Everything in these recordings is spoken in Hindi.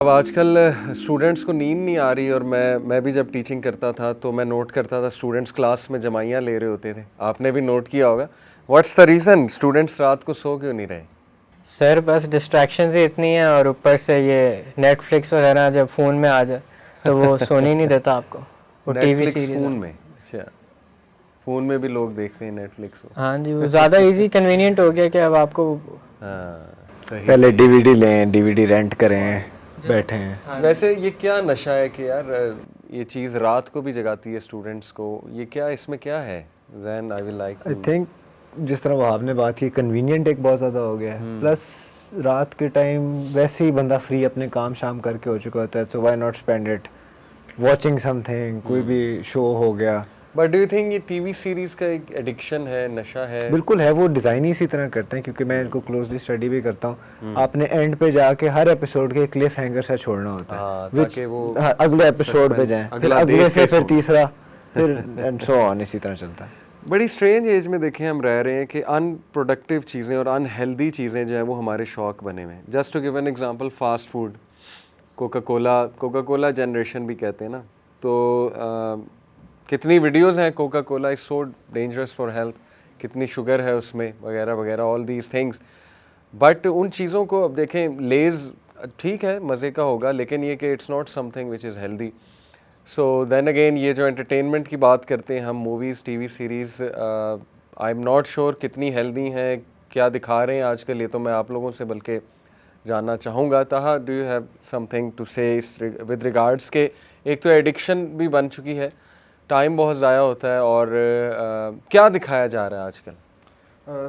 अब आजकल स्टूडेंट्स को नींद नहीं आ रही और मैं भी जब टीचिंग करता था तो मैं नोट करता था स्टूडेंट्स क्लास में जमाइयाँ ले रहे होते थे। आपने भी नोट किया होगा। व्हाट्स द रीज़न स्टूडेंट्स रात को सो क्यों नहीं रहे? सर बस डिस्ट्रैक्शंस ही इतनी हैं और ऊपर से ये नेटफ्लिक्स वगैरह जब फ़ोन में आ जाए तो वो सोने ही नहीं देता आपको। वो टीवी नेटफ्लिक्स सीरीज फ़ोन में? अच्छा, फ़ोन में भी लोग देखते हैं नेटफ्लिक्स को। हाँ जी, वो ज़्यादा इजी कन्वीनियंट हो गया कि अब आपको हाँ, सही पहले सही। डीवीडी लें, डीवीडी रेंट करें, बैठे हैं। हाँ वैसे ये क्या नशा है कि यार ये चीज़ रात को भी जगाती है स्टूडेंट्स को, ये क्या इसमें क्या है? Then I will like I think जिस तरह वो आपने बात की, कन्वीनियंट एक बहुत ज़्यादा हो गया है। प्लस रात के टाइम वैसे ही बंदा फ्री अपने काम शाम करके हो चुका होता है, so why not spend it watching something, कोई भी शो हो गया। बट डू यू थिंक ये टीवी सीरीज़ का एक एडिक्शन है, नशा है? बिल्कुल है, वो डिज़ाइन ही इसी तरह करते हैं, क्योंकि मैं इनको क्लोजली स्टडी भी करता हूँ। आपने एंड पे जाके हर एपिसोड के क्लिफ हैंगर से छोड़ना होता है, हाँ, which- ताकि वो हाँ, अगले एपिसोड पे जाएं, फिर अगला अगले देख से के फिर सोएं। तीसरा, फिर एंड सो ऑन, इसी तरह चलता है। बड़ी स्ट्रेंज एज में देखें हम रह रहे हैं कि अनप्रोडक्टिव चीज़ें और अनहेल्दी चीज़ें जो हैं वो हमारे शौक बने हुए हैं। Just to give an example, fast food, coca cola generation भी कहते हैं ना, तो कितनी वीडियोस हैं coca cola is so dangerous for health, कितनी शुगर है उसमें वगैरह वगैरह, ऑल दीज थिंग्स। बट उन चीज़ों को अब देखें, लेज़ ठीक है मज़े का होगा, लेकिन ये कि it's not something which is healthy. So then again ये जो एंटरटेनमेंट की बात करते हैं हम, movies TV series, I am not sure कितनी हेल्दी हैं, क्या दिखा रहे हैं आजकल, ये तो मैं आप लोगों से बल्कि जानना चाहूँगा। Taha, do you have something to say with regards के एक तो एडिक्शन भी बन चुकी है, टाइम बहुत ज़ाया होता है, और क्या दिखाया जा रहा है आजकल?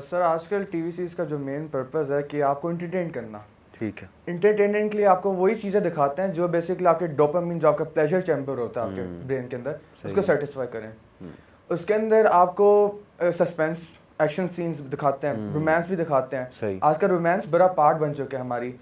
सर आजकल टीवी सीरीज़ का जो मेन पर्पज़ है कि आपको एंटरटेन करना। ठीक है। एंटरटेनमेंट के लिए आपको वही चीज़ें दिखाते हैं जो बेसिकली आपके डोपामिन, जो आपका प्लेजर चैम्बर होता है आपके ब्रेन के अंदर, उसको सेटिस्फाई करें। उसके अंदर आपको सस्पेंस एक्शन सीन्स दिखाते हैं, रोमांस भी दिखाते हैं। आजकल रोमांस बड़ा पार्ट बन चुका है हमारी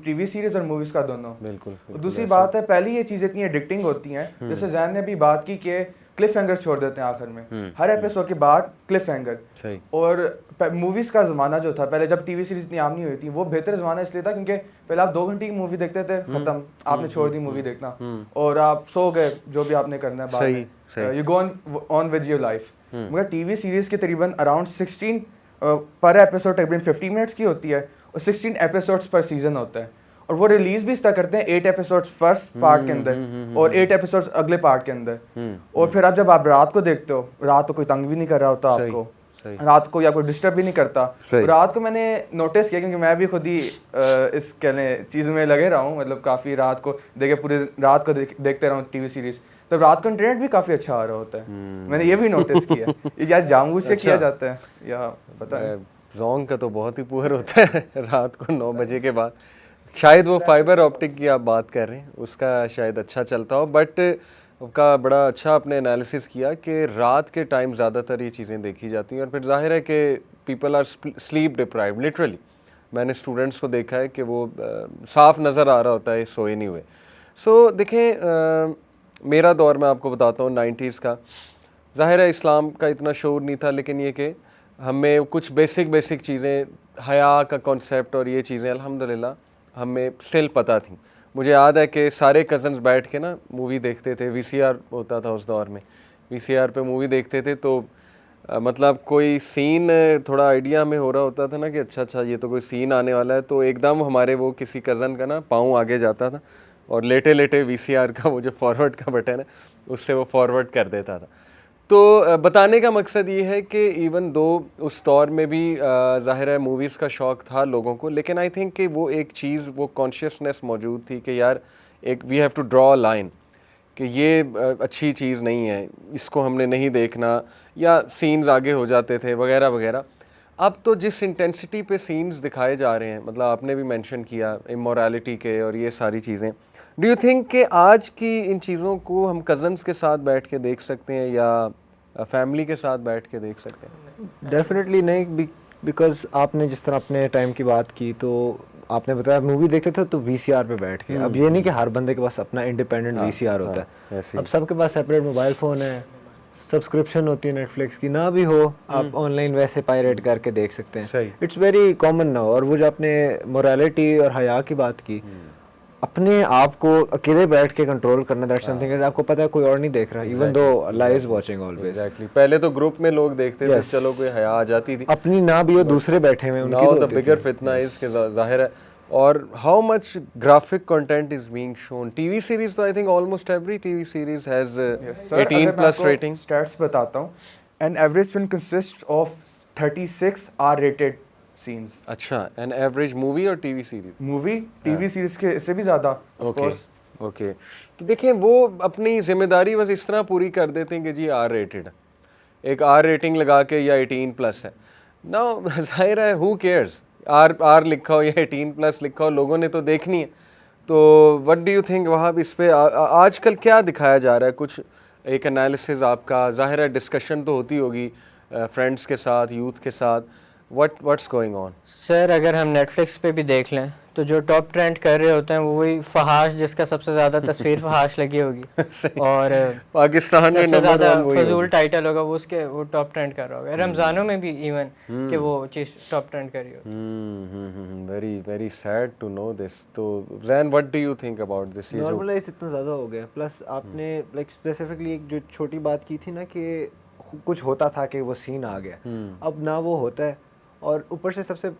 टीवी सीरीज और मूवीज का दोनों। बिल्कुल। दूसरी बात है, पहले ये चीज़ इतनी एडिक्टिंग होती हैं, जैसे जैन ने भी बात की कि क्लिफ हैंगर छोड़ देते हैं आखिर में, हर एपिसोड के बाद क्लिफ हैंगर। और मूवीज का ज़माना जो था पहले, जब टीवी सीरीज इतनी आम नहीं हुई थी, वो बेहतर ज़माना इसलिए था क्योंकि पहले आप 2 घंटे की मूवी देखते थे, खत्म, आपने छोड़ दी मूवी देखना और आप सो गए, जो भी आपने करना है बाद में, you go on with your life. मगर टीवी सीरीज के तकरीबन अराउंड 16 पर एपिसोड तकरीबन 50 मिनट्स की होती है और 16 एपिसोड्स पर सीजन होता है, और वो रिलीज भी इस तरह करते हैं 8 एपिसोड्स फर्स्ट पार्ट के अंदर और 8 एपिसोड्स अगले पार्ट के अंदर। और फिर जब आप रात को देखते हो, रात को कोई तंग भी नहीं कर रहा होता आपको, रात को या कोई डिस्टर्ब भी नहीं करता। रात को मैंने नोटिस किया, क्योंकि मैं भी खुद ही इस कहने चीज़ में लगे रहा हूँ, मतलब काफ़ी रात को देखे, पूरी रात को देखते रहा हूँ टीवी सीरीज, तो रात को इंटरनेट भी काफ़ी अच्छा आ रहा होता है। मैंने ये भी नोटिस किया। ये क्या जानबूझ से किया जाता है या पता है? जोंग का तो बहुत ही पुअर होता है रात को 9 बजे के बाद। शायद वो फाइबर ऑप्टिक की आप बात कर रहे हैं, उसका शायद अच्छा चलता हो, बट का बड़ा अच्छा आपने एनालिसिस किया कि रात के टाइम ज़्यादातर ये चीज़ें देखी जाती हैं, और फिर जाहिर है कि people are sleep deprived literally. मैंने स्टूडेंट्स को देखा है कि वो साफ नज़र आ रहा होता है सोए नहीं हुए। सो देखें, मेरा दौर मैं आपको बताता हूँ 90s का, ज़ाहिर है इस्लाम का इतना शोर नहीं था, लेकिन ये कि हमें कुछ बेसिक चीज़ें, हया का कॉन्सेप्ट और ये चीज़ें अल्हम्दुलिल्लाह हमें स्टिल पता थी। मुझे याद है कि सारे कज़न्स बैठ के ना मूवी देखते थे, वीसीआर होता था उस दौर में, वीसीआर पे मूवी देखते थे, तो मतलब कोई सीन थोड़ा आइडिया हमें हो रहा होता था ना कि अच्छा ये तो कोई सीन आने वाला है, तो एकदम हमारे वो किसी कज़न का ना पाँव आगे जाता था और लेटे वीसीआर का वो जो फॉरवर्ड का बटन है उससे वो फॉरवर्ड कर देता था। तो बताने का मकसद ये है कि इवन दो उस दौर में भी ज़ाहिर है मूवीज़ का शौक़ था लोगों को, लेकिन आई थिंक कि वो एक चीज़, वो कॉन्शियसनेस मौजूद थी कि यार एक we have to draw a line, कि ये अच्छी चीज़ नहीं है, इसको हमने नहीं देखना, या सीन्स आगे हो जाते थे वगैरह वगैरह। अब तो जिस इंटेंसिटी पे सीन्स दिखाए जा रहे हैं, मतलब आपने भी मेंशन किया इमोरालिटी के और ये सारी चीज़ें, डू यू थिंक कि आज की इन चीज़ों को हम कज़न्स के साथ बैठ के देख सकते हैं या फैमिली के साथ बैठ के देख सकते हैं? डेफिनेटली नहीं, बिकॉज आपने जिस तरह अपने टाइम की बात की, तो आपने बताया मूवी देखते थे तो वीसीआर पे बैठ के। अब ये नहीं कि हर बंदे के पास अपना इंडिपेंडेंट वीसीआर होता है, अब सबके पास सेपरेट मोबाइल फ़ोन है, सब्सक्रिप्शन होती है नेटफ्लिक्स की, ना भी हो आप ऑनलाइन वैसे पायरेट करके देख सकते हैं। It's very common now. और वो जो आपने मोरालिटी और हया की बात की, अपने आप को अकेले बैठ के कंट्रोल करना, दैट्स समथिंग है, आपको पता है कोई और नहीं देख रहा, even though Allah is watching always. Exactly, पहले तो ग्रुप में लोग देखते थे, चलो कोई हया आ जाती थी, अपनी ना भी हो दूसरे बैठे हुए उनकी नाउ तो द बिगर फितना इज के जाहिर है। और how much graphic content is being shown, TV series तो I think almost every TV series has 18+ rating. Stats बताता हूँ, an average film consist of 36 R rated scenes. अच्छा, एन एवरेज मूवी और TV series? Movie TV series के इससे भी ज्यादा ऑफ कोर्स। ओके, तो देखिए वो अपनी जिम्मेदारी बस इस तरह पूरी कर देते हैं कि जी आर रेटेड, एक आर रेटिंग लगा के या 18+ है ना, जाहिर है हु केयर्स, आर लिखा हो या 18+ लिखा हो, लोगों ने तो देखनी है। तो व्हाट डू यू थिंक वहाँ इस पे आजकल क्या दिखाया जा रहा है, कुछ एक एनालिसिस आपका? जाहिर है डिस्कशन तो होती होगी फ्रेंड्स के साथ, यूथ के साथ, व्हाट्स गोइंग ऑन? सर अगर हम नेटफ्लिक्स पे भी देख लें तो जो टॉप ट्रेंड कर रहे होते हैं वो वही फहाश, जिसका सबसे ज़्यादा तस्वीर फहाश लगी होगी और पाकिस्तान में सबसे नंबर ज़्यादा 1 वही फजूल टाइटल होगा वो टॉप ट्रेंड कर रहा होगा। रमज़ानों में भी इवन कि वो चीज़ टॉप ट्रेंड कर रही होगी। Very very sad to know this. तो Jain, what do you think about this? Normalize इतना ज़्यादा हो गया, प्लस आपने लाइक स्पेसिफिकली एक जो छोटी बात की थी ना कि कुछ होता था कि वो सीन आ गया, अब ना वो होता है। और ऊपर से सबसे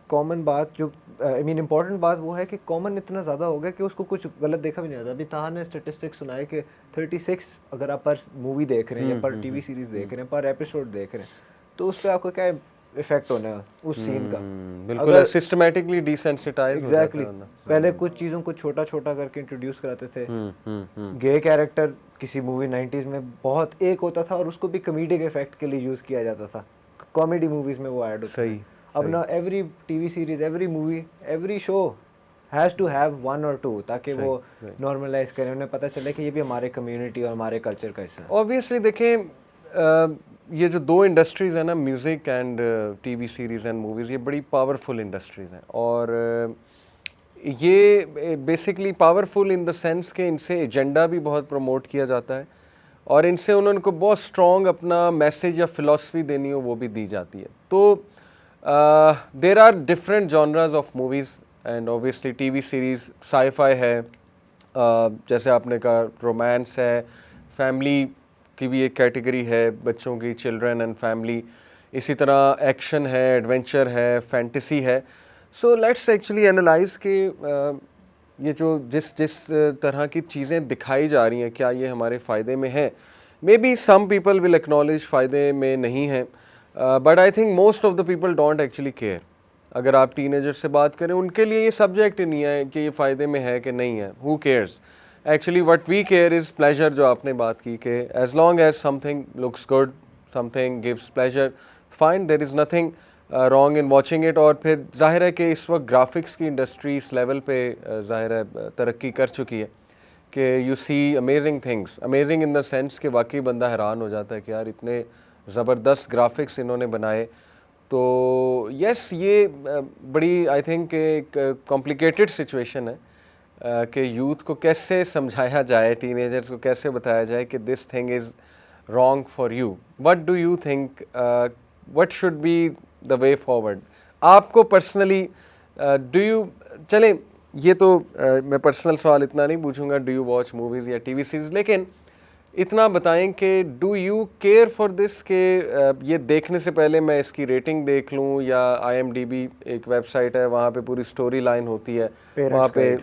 कॉमन बात जो आई मीन इम्पॉर्टेंट बात वो है कि कॉमन इतना ज़्यादा हो गया कि उसको कुछ गलत देखा भी नहीं आता। अभी ताहा ने स्टेटिस्टिक्स सुनाए कि 36 अगर आप पर मूवी देख रहे हैं या पर टीवी सीरीज़ देख रहे हैं, पर एपिसोड देख रहे हैं, तो उस पर आपको क्या इफेक्ट होना है उस सीन का? बिल्कुल सिस्टमेटिकली डिसेंसिटाइज हो जाता है। एग्जैक्टली, पहले कुछ चीज़ों को छोटा छोटा करके इंट्रोड्यूस कराते थे। गे कैरेक्टर किसी मूवी 90s में बहुत एक होता था और उसको भी कॉमेडिक इफेक्ट के लिए यूज़ किया जाता था, कॉमेडी मूवीज में वो ऐड होता है। अब ना every TV series, every movie, every show has to have 1 or 2 ताकि वो नॉर्मलाइज करें, उन्हें पता चले कि ये भी हमारे कम्युनिटी और हमारे कल्चर का हिस्सा है। ऑब्वियसली देखें, ये जो दो इंडस्ट्रीज़ हैं ना, music and TV series and movies, ये बड़ी पावरफुल इंडस्ट्रीज़ हैं। और ये basically powerful in the sense कि इनसे एजेंडा भी बहुत प्रमोट किया जाता है और इनसे उनको बहुत स्ट्रॉन्ग अपना मैसेज या फिलॉसफी देनी हो वो भी दी जाती है। तो there are different genres of movies and obviously TV series sci-fi है, जैसे आपने कहा रोमांस है, फैमिली की भी एक कैटेगरी है, बच्चों की, चिल्ड्रन एंड फैमिली, इसी तरह एक्शन है, एडवेंचर है, फैंटेसी है। सो लेट्स एक्चुअली एनालाइज कि ये जो जिस तरह की चीज़ें दिखाई जा रही हैं, क्या ये हमारे फ़ायदे में है? Maybe some people will acknowledge फ़ायदे में नहीं हैं, but I think most of the people don't actually care. अगर आप टीनेजर से बात करें, उनके लिए ये सब्जेक्ट ही नहीं है कि ये फ़ायदे में है कि नहीं है, who cares actually. What we care is pleasure, जो आपने बात की कि as long as something looks good, something gives pleasure, fine, there is nothing wrong in watching it. और फिर जाहिर है कि इस वक्त ग्राफिक्स की इंडस्ट्री इस लेवल पे जाहिर है तरक्की कर चुकी है कि you see amazing things, amazing in the sense कि वाकई बंदा हैरान हो जाता है कि यार इतने ज़बरदस्त ग्राफिक्स इन्होंने बनाए। तो यस, ये बड़ी आई थिंक एक कॉम्प्लिकेटेड सिचुएशन है कि यूथ को कैसे समझाया जाए, टीनेजर्स को कैसे बताया जाए कि this thing is wrong for you. What do you think, what should be the way forward? आपको पर्सनली डू यू, चलें ये तो मैं पर्सनल सवाल इतना नहीं पूछूंगा डू यू वॉच मूवीज़ या टीवी सीरीज़, लेकिन इतना बताएं कि do you care for this के ये देखने से पहले मैं इसकी रेटिंग देख लूँ, या IMDb एक वेबसाइट है, वहाँ पे पूरी स्टोरी लाइन होती है, वहाँ पे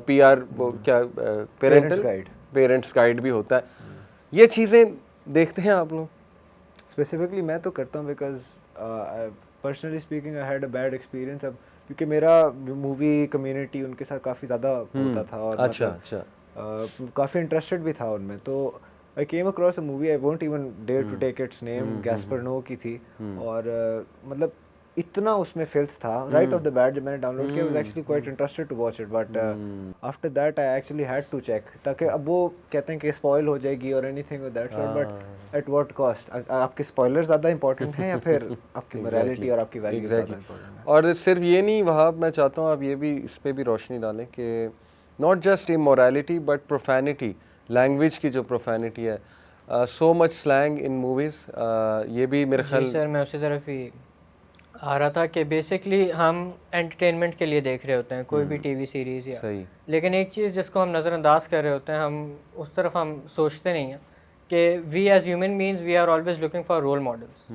PR वो क्या पेरेंट्स गाइड भी होता है, ये चीज़ें देखते हैं आप लोग? स्पेसिफिकली मैं तो करता हूँ because personally speaking I had a bad experience. अब क्योंकि मेरा मूवी कम्युनिटी उनके साथ काफ़ी ज़्यादा होता था और अच्छा काफ़ी इंटरेस्टेड भी था उनमें, तो I came across a movie, I won't even dare to take its name, Gaspar Noe की थी। और मतलब इतना उसमें फिल्थ था राइट ऑफ द बैट, जब मैंने डाउनलोड किया, I was actually quite interested to watch it, but after that I actually had to check, ताकि अब वो कहते हैं कि स्पॉइल हो जाएगी और anything of that sort, but at what cost? आपके स्पॉयलर ज़्यादा इंपॉर्टेंट हैं या फिर आपकी मोरालिटी और आपकी वैल्यू ज़्यादा इंपॉर्टेंट है? और सिर्फ ये नहीं, वहाँ मैं चाहता हूँ आप ये भी इस पर भी रोशनी डालें कि not just immorality but profanity, language की जो प्रोफैनिटी है, so much slang in movies, ये भी मेरे ख्याल। सर मैं उसी तरफ ही आ रहा था कि बेसिकली हम एंटरटेनमेंट के लिए देख रहे होते हैं कोई भी टीवी सीरीज़ या सही। लेकिन एक चीज़ जिसको हम नज़रअंदाज कर रहे होते हैं, हम उस तरफ हम सोचते नहीं हैं कि we as human beings we are always looking for role models,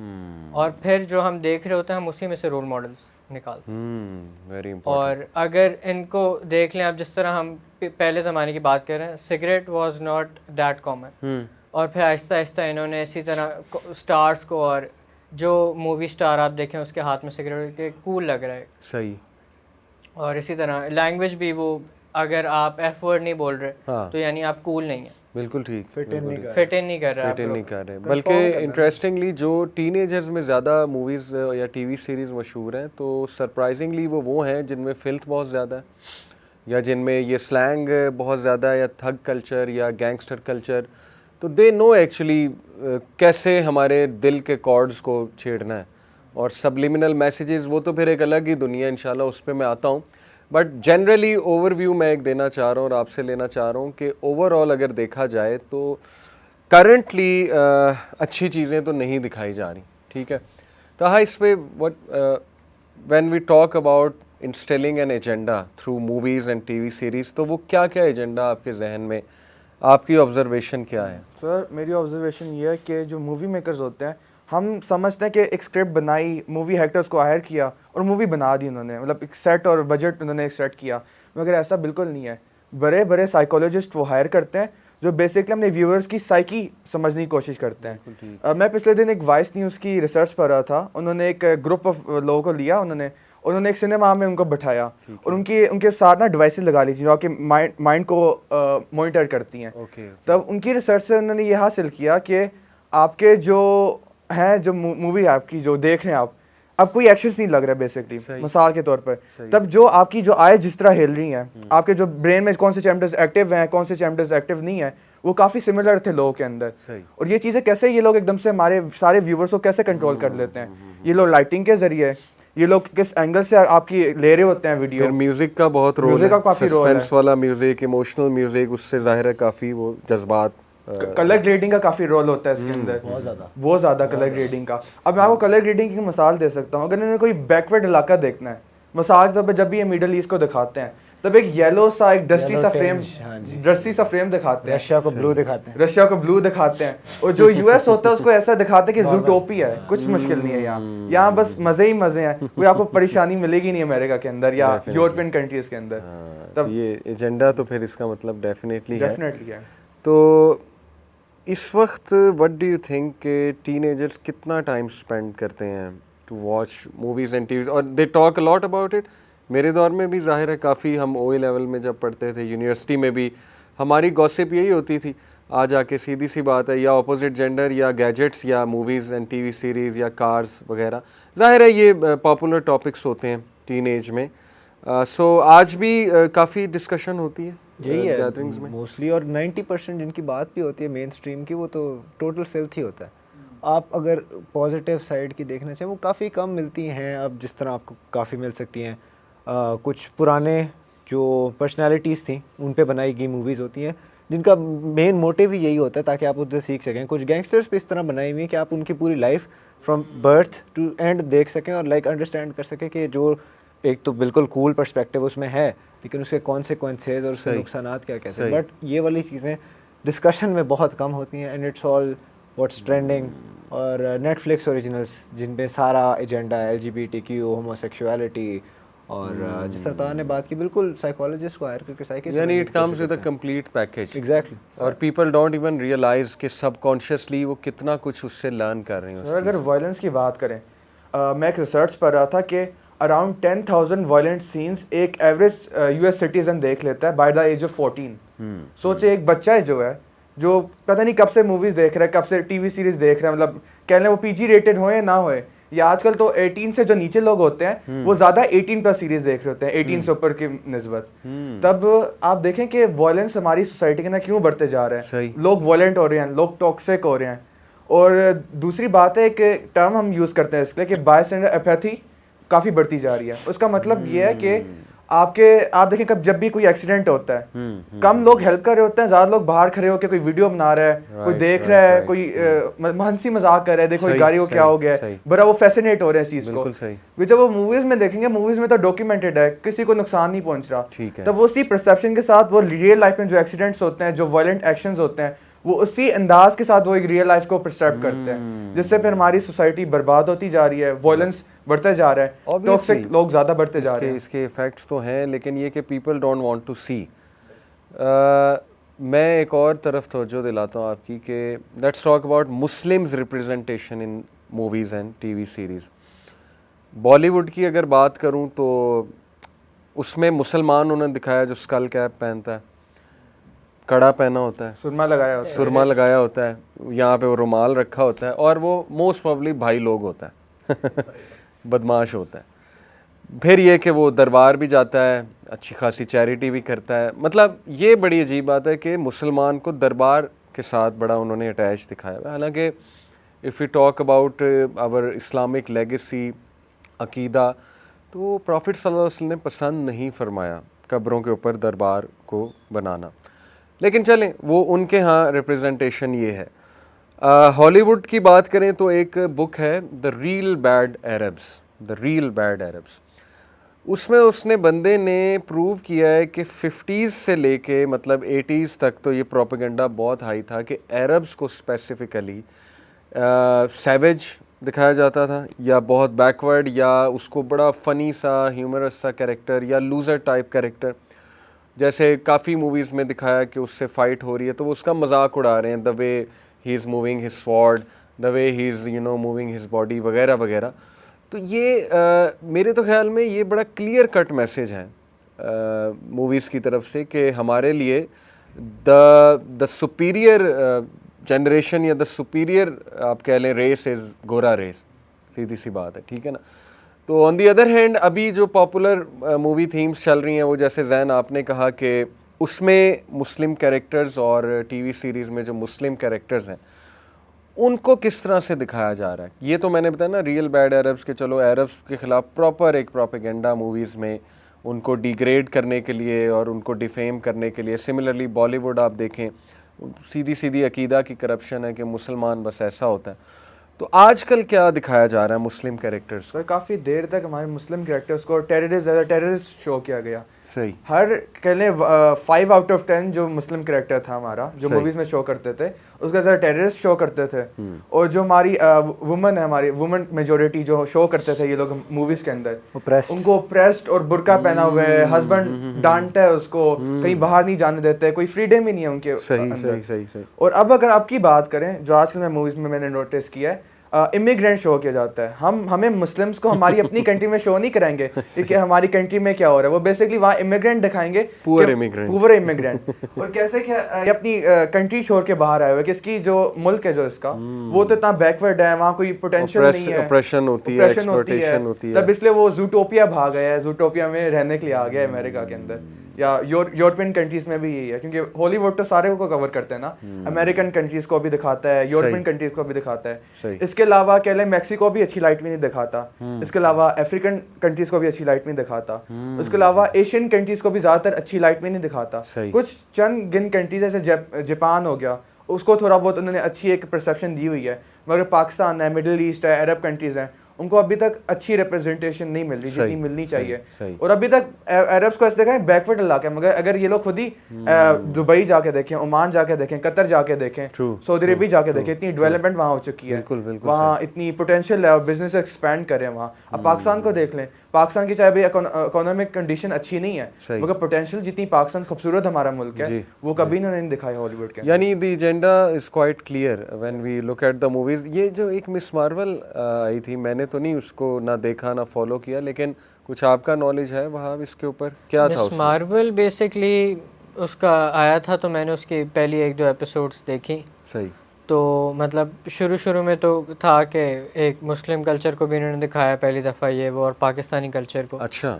और फिर जो हम देख रहे होते हैं हम उसी में से रोल मॉडल्स निकालते हैं। Very important. और अगर इनको देख लें आप, जिस तरह हम पहले ज़माने की बात कर रहे हैं, cigarette was not that common, और फिर आहिस्ता आहिस्ता इन्होंने इसी तरह स्टार्स को, और जो मूवी स्टार आप देखें उसके हाथ में सिगरेट के कूल लग रहा है। सही। और इसी तरह लैंग्वेज भी, वो अगर आप एफ वर्ड नहीं बोल रहे हाँ। तो यानी आप कूल नहीं है, बिल्कुल ठीक। फिट इन नहीं कर फिट इन नहीं कर रहे फिट इन आप। नहीं कर रहे। बल्कि इंटरेस्टिंगली जो टीनेजर्स में ज़्यादा मूवीज़ या टीवी सीरीज़ मशहूर हैं, तो सरप्राइजिंगली वो हैं जिनमें फिल्थ बहुत ज़्यादा है, या जिनमें ये स्लैंग बहुत ज़्यादा है, या थग कल्चर या गैंगस्टर कल्चर। तो दे नो एक्चुअली कैसे हमारे दिल के कॉर्ड्स को छेड़ना है। और सबलिमिनल मैसेजेस, वो तो फिर एक अलग ही दुनिया, इंशाल्लाह उस पे मैं आता हूँ। बट जनरली ओवरव्यू मैं एक देना चाह रहा हूँ और आपसे लेना चाह रहा हूँ कि ओवरऑल अगर देखा जाए तो करंटली अच्छी चीज़ें तो नहीं दिखाई जा रही, ठीक है। तो हाँ, इस पे when we talk about instilling an agenda through movies and TV series, तो वो क्या क्या एजेंडा आपके जहन में, आपकी ऑब्जर्वेशन क्या है? सर मेरी ऑब्जर्वेशन ये है कि जो मूवी मेकर्स होते हैं, हम समझते हैं कि एक स्क्रिप्ट बनाई, मूवी एक्टर्स को हायर किया और मूवी बना दी उन्होंने, मतलब एक सेट और बजट उन्होंने एक सेट किया, मगर ऐसा बिल्कुल नहीं है। बड़े बड़े साइकोलॉजिस्ट वो हायर करते हैं जो बेसिकली अपने व्यूअर्स की साइकी समझने की कोशिश करते हैं। मैं पिछले दिन एक वाइस न्यूज़ की रिसर्च पढ़ रहा था। उन्होंने एक ग्रुप ऑफ लोगों को लिया, उन्होंने एक सिनेमा में उनको बिठाया और उनके साथ ना डिवाइसेस लगा ली थी जो आपके माइंड को मॉनिटर करती हैं। तब उनकी रिसर्च से उन्होंने ये हासिल किया कि आपके जो हैं, जो मूवी आपकी जो देख रहे हैं आप कोई एक्शंस नहीं लग रहा है बेसिकली, मिसाल के तौर पर। तब जो आपकी जो आय जिस तरह हिल रही हैं, आपके जो ब्रेन में कौन से चैप्टर्स एक्टिव हैं, कौन से चैप्टर्स एक्टिव नहीं है, वो काफ़ी सिमिलर थे लोगों के अंदर। और ये चीज़ें कैसे ये लोग एकदम से हमारे सारे व्यूवर्स को कैसे कंट्रोल कर लेते हैं, ये लोग लाइटिंग के जरिए, ये लोग किस एंगल से आपकी ले रहे होते हैं वीडियो। फिर म्यूजिक का बहुत रोल है, म्यूजिक का काफी रोल है, सस्पेंस वाला म्यूजिक, इमोशनल म्यूजिक, उससे जाहिर है काफी वो जज्बात। कलर ग्रेडिंग का काफी रोल होता है इसके अंदर, बहुत ज्यादा कलर ग्रेडिंग का। अब मैं आपको कलर ग्रेडिंग की मिसाल दे सकता हूँ। अगर इन्हें कोई बैकवर्ड इलाका देखना है, मिसाल के तौर पर जब भी ये मिडल ईस्ट को दिखाते हैं, तब एक येलो सा, एक डस्टी सा फ्रेम दिखाते हैं, रशिया को ब्लू दिखाते हैं। और जो यूएस होता है उसको ऐसा दिखाते हैं कि ज़ूटोपिया है, कुछ मुश्किल नहीं है यहाँ बस मजे ही मजे हैं, कोई आपको परेशानी मिलेगी नहीं अमेरिका के अंदर या यूरोपियन कंट्रीज के अंदर। तब ये एजेंडा तो फिर इसका मतलब डेफिनेटली है। तो इस वक्त व्हाट डू यू थिंक कि टीनेजर्स कितना टाइम स्पेंड करते हैं to watch movies and TV, और they talk a lot about it. मेरे दौर में भी जाहिर है काफ़ी, हम ओए लेवल में जब पढ़ते थे, यूनिवर्सिटी में भी हमारी गॉसिप यही होती थी, आ जाके सीधी सी बात है, या ऑपोजिट जेंडर या गैजेट्स या मूवीज़ एंड टीवी सीरीज़ या कार्स वगैरह। जाहिर है ये पॉपुलर टॉपिक्स होते हैं टीन एज में। सो आज भी काफ़ी डिस्कशन होती है यही है गैदरिंग्स में मोस्टली, और 90% जिनकी बात भी होती है मेन स्ट्रीम की, वो तो टोटल फिल्थ ही होता है। आप अगर पॉजिटिव साइड की देखना चाहें, वो काफ़ी कम मिलती हैं। अब जिस तरह आपको काफ़ी मिल सकती हैं कुछ पुराने जो पर्सनालिटीज़ थी उन पे बनाई गई मूवीज़ होती हैं, जिनका मेन मोटिव ही यही होता है ताकि आप उनसे सीख सकें। कुछ गैंगस्टर्स पे इस तरह बनाई हुई है कि आप उनकी पूरी life from birth to end देख सकें और लाइक अंडरस्टैंड कर सकें कि जो एक तो बिल्कुल कूल पर्सपेक्टिव उसमें है, लेकिन उसके कॉन्सिक्वेंसेज और उसके नुकसानात क्या कैसे। बट ये वाली चीज़ें डिस्कशन में बहुत कम होती हैं, and it's all what's trending. और नेटफ्लिक्स ओरिजिनल्स जिन पे सारा एजेंडा है, LGBTQ, होमोसेक्सुअलिटी, और जिस तरह ने बात की, बिल्कुल साइकोलॉजिस्ट को हायर करके साइकिस्ट, यानी it comes with a complete package. Exactly. और पीपल डोंट इवन रियलाइज कि सबकॉन्शियसली वो कितना कुछ उससे लर्न कर रहे हैं। अगर वायलेंस की बात करें, मैं एक रिसर्च पढ़ रहा था कि अराउंड 10,000 वायलेंट सीन्स एक एवरेज US सिटीजन देख लेता है बाय द एज ऑफ 14। सोचे एक बच्चा है जो पता नहीं कब से मूवीज़ देख रहा है, कब से टीवी सीरीज़ देख रहा है, मतलब कह लें वो PG रेटेड होए ना होए, या आजकल तो 18 से जो नीचे लोग होते हैं वो ज़्यादा 18+ सीरीज़ देख रहे होते हैं 18 से ऊपर की निस्बत। तब आप देखें कि वायलेंस हमारी सोसाइटी के ना क्यों बढ़ते जा रहे हैं। लोग वायलेंट हो रहे हैं, लोग टॉक्सिक हो रहे हैं। और दूसरी बात है, एक टर्म हम यूज़ करते हैं इसके लिए कि बायस्टैंडर एपैथी काफ़ी बढ़ती जा रही है। उसका मतलब ये है कि आप देखें कब जब भी कोई एक्सीडेंट होता है कम लोग हेल्प कर रहे होते हैं, ज्यादा लोग बाहर खड़े होकर कोई वीडियो बना रहा है, कोई देख रहा है, कोई हंसी मजाक कर रहा है, देखो गाड़ी को क्या हो गया है, बड़ा वो फैसिनेट हो रहे हैं इस चीज को। जब वो मूवीज में देखेंगे, मूवीज में तो डॉक्यूमेंटेड है, किसी को नुकसान नहीं पहुंच रहा, तब वो उसी परसेप्शन के साथ वो रियल लाइफ में जो एक्सीडेंट्स होते हैं, जो वायलेंट एक्शंस होते हैं, वो उसी अंदाज के साथ वो एक रियल लाइफ को परसेप्ट करते हैं, जिससे फिर हमारी सोसाइटी बर्बाद होती जा रही है, वायलेंस बढ़ता जा रहा है, टॉक्सिक लोग ज़्यादा बढ़ते जा रहे हैं। इसके इफेक्ट्स तो हैं, लेकिन ये कि पीपल डोंट वांट टू सी। मैं एक और तरफ तवज्जो दिलाता हूँ आपकी कि let's talk about Muslims representation in movies and TV series. Bollywood की अगर बात करूँ तो उसमें मुसलमान उन्होंने दिखाया जो स्कल कैप पहनता है, कड़ा पहना होता है, सुरमा लगाया होता है, यहाँ पे वो रुमाल रखा होता है, और वो मोस्ट प्रोबेबली भाई लोग होता है बदमाश होता है। फिर ये कि वो दरबार भी जाता है, अच्छी खासी चैरिटी भी करता है। मतलब ये बड़ी अजीब बात है कि मुसलमान को दरबार के साथ बड़ा उन्होंने अटैच दिखाया हुआ है। हालांकि if you talk about our Islamic legacy, अकीदा, तो प्रॉफिट सल्लल्लाहु अलैहि वसल्लम ने पसंद नहीं फरमाया कब्रों के ऊपर दरबार को बनाना। लेकिन चलें, वो उनके यहाँ रिप्रेजेंटेशन ये है। हॉलीवुड की बात करें तो एक बुक है द रियल बैड अरब्स। उसमें उसने बंदे ने प्रूव किया है कि 50s से लेके मतलब 80s तक तो ये प्रोपेगेंडा बहुत हाई था कि अरब्स को स्पेसिफिकली सैवेज दिखाया जाता था, या बहुत बैकवर्ड, या उसको बड़ा फ़नी सा ह्यूमरस सा कैरेक्टर, या लूज़र टाइप कैरेक्टर। जैसे काफ़ी मूवीज़ में दिखाया कि उससे फ़ाइट हो रही है तो वो उसका मजाक उड़ा रहे हैं, the way he is moving his sword, the way he is moving his body वगैरह वगैरह। तो ये मेरे तो ख्याल में ये बड़ा क्लियर कट मैसेज है मूवीज़ की तरफ से कि हमारे लिए द सुपीरियर जनरेशन या द सुपीरियर आप कह लें रेस इज़ गोरा रेस, सीधी सी बात है, ठीक है ना। तो ऑन दी अदर हैंड अभी जो पॉपुलर मूवी थीम्स चल रही हैं वो जैसे जैन आपने कहा कि उसमें मुस्लिम कैरेक्टर्स और टीवी सीरीज़ में जो मुस्लिम कैरेक्टर्स हैं उनको किस तरह से दिखाया जा रहा है। ये तो मैंने बताया ना रियल बैड अरब्स के, चलो अरब्स के ख़िलाफ़ प्रॉपर एक प्रोपेगेंडा मूवीज़ में उनको डिग्रेड करने के लिए और उनको डिफेम करने के लिए। सिमिलरली बॉलीवुड आप देखें, सीधी सीधी अकीदा की करप्शन है कि मुसलमान बस ऐसा होता है। तो आजकल क्या दिखाया जा रहा है मुस्लिम कैरेक्टर्स? सर काफ़ी देर तक हमारे मुस्लिम कैरेक्टर्स को टेररिस्ट शो किया गया। सही, हर कह लें 5 आउट ऑफ 10 जो मुस्लिम कैरेक्टर था हमारा जो मूवीज में शो करते थे उसका ज़रा टेररिस्ट शो करते थे। और जो हमारी वुमन है, हमारी वुमन मेजोरिटी जो शो करते थे ये लोग मूवीज के अंदर, उनको ऑप्रेस्ड और बुर्का पहना हुआ है, हस्बैंड डांटता है उसको, कहीं बाहर नहीं जाने देते, कोई फ्रीडम ही नहीं है उनके अंदर। सही। और अब अगर आपकी बात करें जो आजकल मैं मूवीज में मैंने नोटिस किया है, इमिग्रेंट शो किया जाता है। हमें मुस्लिम्स को हमारी अपनी कंट्री में शो नहीं कराएंगे कि हमारी कंट्री में क्या हो रहा है, वो बेसिकली वहाँ इमिग्रेंट दिखाएंगे, पुअर इमिग्रेंट और कैसे क्या अपनी कंट्री छोड़ के बाहर आए हुए, कि इसकी जो मुल्क है जो इसका वो तो इतना बैकवर्ड है, वहाँ कोई पोटेंशियल नहीं है, ऑपरेशन होती है, तब इसलिए वो जूटोपिया भाग गया है, जूटोपिया में रहने के लिए आ गया है अमेरिका के अंदर, या यूरोपियन कंट्रीज में भी यही है, क्योंकि हॉलीवुड तो सारे को कवर करते हैं ना, अमेरिकन कंट्रीज को भी दिखाता है, यूरोपियन कंट्रीज को भी दिखाता है। इसके अलावा कह लें मैक्सिको भी अच्छी लाइट में नहीं दिखाता, इसके अलावा अफ्रीकन कंट्रीज को भी अच्छी लाइट में दिखाता, इसके अलावा एशियन कंट्रीज को भी ज्यादातर अच्छी लाइट में नहीं दिखाता। कुछ चंद गिन कंट्रीज जैसे जापान हो गया, उसको थोड़ा बहुत उन्होंने अच्छी एक परसेप्शन दी हुई है, मगर पाकिस्तान है, मिडिल ईस्ट है, अरब कंट्रीज हैं, उनको अभी तक अच्छी रिप्रेजेंटेशन नहीं मिल रही जितनी मिलनी चाहिए। और अभी तक अरब्स को ऐसे देखा है बैकवर्ड इलाका है, मगर अगर ये लोग खुद ही दुबई जाके देखें, ओमान जाके देखें, कतर जाके देखें, सऊदी अरब जाके देखें, इतनी डेवलपमेंट वहाँ हो चुकी है, वहाँ इतनी पोटेंशियल है, बिजनेस एक्सपैंड करें वहाँ। अब पाकिस्तान को देख लें, पाकिस्तान की चाहे भी इकोनॉमिक कंडीशन अच्छी नहीं है, मगर पोटेंशियल जितनी पाकिस्तान खूबसूरत हमारा मुल्क है वो कभी नहीं दिखाया हॉलीवुड के। यानी the agenda is quite clear when we look at the movies. ये जो एक मिस मार्वल आई थी, मैंने तो नहीं उसको ना देखा ना फॉलो किया, लेकिन कुछ आपका नॉलेज है वहाँ इसके ऊपर क्या था? मिस मार्वल बेसिकली उसका आया था तो मैंने उसकी पहली 1-2 एपिसोड्स देखी। सही। तो मतलब शुरू में तो था कि एक मुस्लिम कल्चर को भी इन्होंने दिखाया पहली दफ़ा ये वो, और पाकिस्तानी कल्चर को। अच्छा।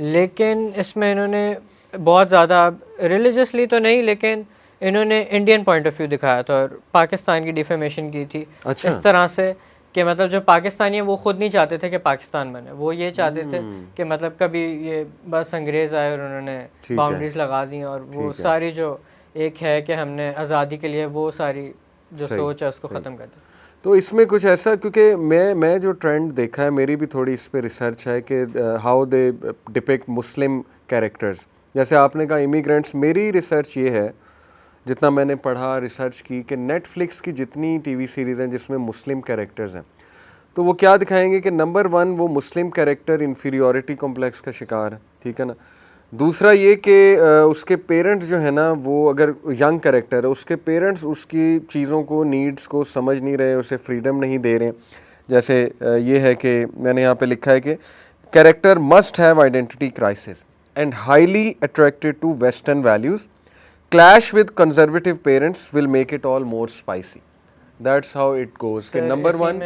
लेकिन इसमें इन्होंने बहुत ज़्यादा रिलीजियसली तो नहीं, लेकिन इन्होंने इंडियन पॉइंट ऑफ व्यू दिखाया था और पाकिस्तान की डिफेमेशन की थी। अच्छा। इस तरह से कि मतलब जो पाकिस्तानी है वो खुद नहीं चाहते थे कि पाकिस्तान बने, वो ये चाहते थे कि मतलब कभी ये बस अंग्रेज़ आए और उन्होंने बाउंड्रीज लगा दी, और वो सारी जो एक है कि हमने आज़ादी के लिए वो सारी जो सोच है उसको ख़त्म कर दी। तो इसमें कुछ ऐसा, क्योंकि मैं जो ट्रेंड देखा है, मेरी भी थोड़ी इस पे रिसर्च है कि how they depict Muslim characters, जैसे आपने कहा इमिग्रेंट्स, मेरी रिसर्च ये है जितना मैंने पढ़ा रिसर्च की कि नेटफ्लिक्स की जितनी टीवी सीरीज़ हैं जिसमें मुस्लिम कैरेक्टर्स हैं, तो वो क्या दिखाएंगे कि नंबर 1 वो मुस्लिम कैरेक्टर इन्फीरियॉरिटी कॉम्प्लेक्स का शिकार है, ठीक है ना। दूसरा ये कि उसके पेरेंट्स जो है ना, वो अगर यंग कैरेक्टर है, उसके पेरेंट्स उसकी चीज़ों को, नीड्स को समझ नहीं रहे, उसे फ्रीडम नहीं दे रहे। जैसे ये है कि मैंने यहाँ पे लिखा है कि character must have identity crisis and highly attracted to western values, clash with conservative parents will make it all more spicy. That's how it goes कि नंबर 1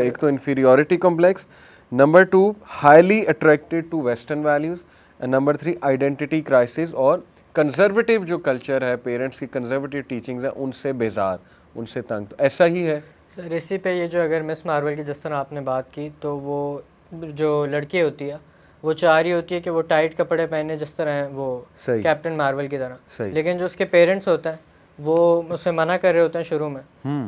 एक तो inferiority complex, number 2 highly attracted to western values, and number 3 identity crisis और कंजर्वेटिव जो कल्चर है, पेरेंट्स की कंजर्वेटिव टीचिंग्स हैं, उनसे बेजार, उनसे तंग। तो ऐसा ही है सर। इसी पे ये जो अगर मिस मार्वल की जिस तरह आपने बात की, तो वो जो लड़की होती है वो चाह रही होती है कि वो टाइट कपड़े पहने जिस तरह है वो कैप्टन मार्वल की तरह, लेकिन जो उसके पेरेंट्स होते हैं वो उसे मना कर रहे होते हैं शुरू में,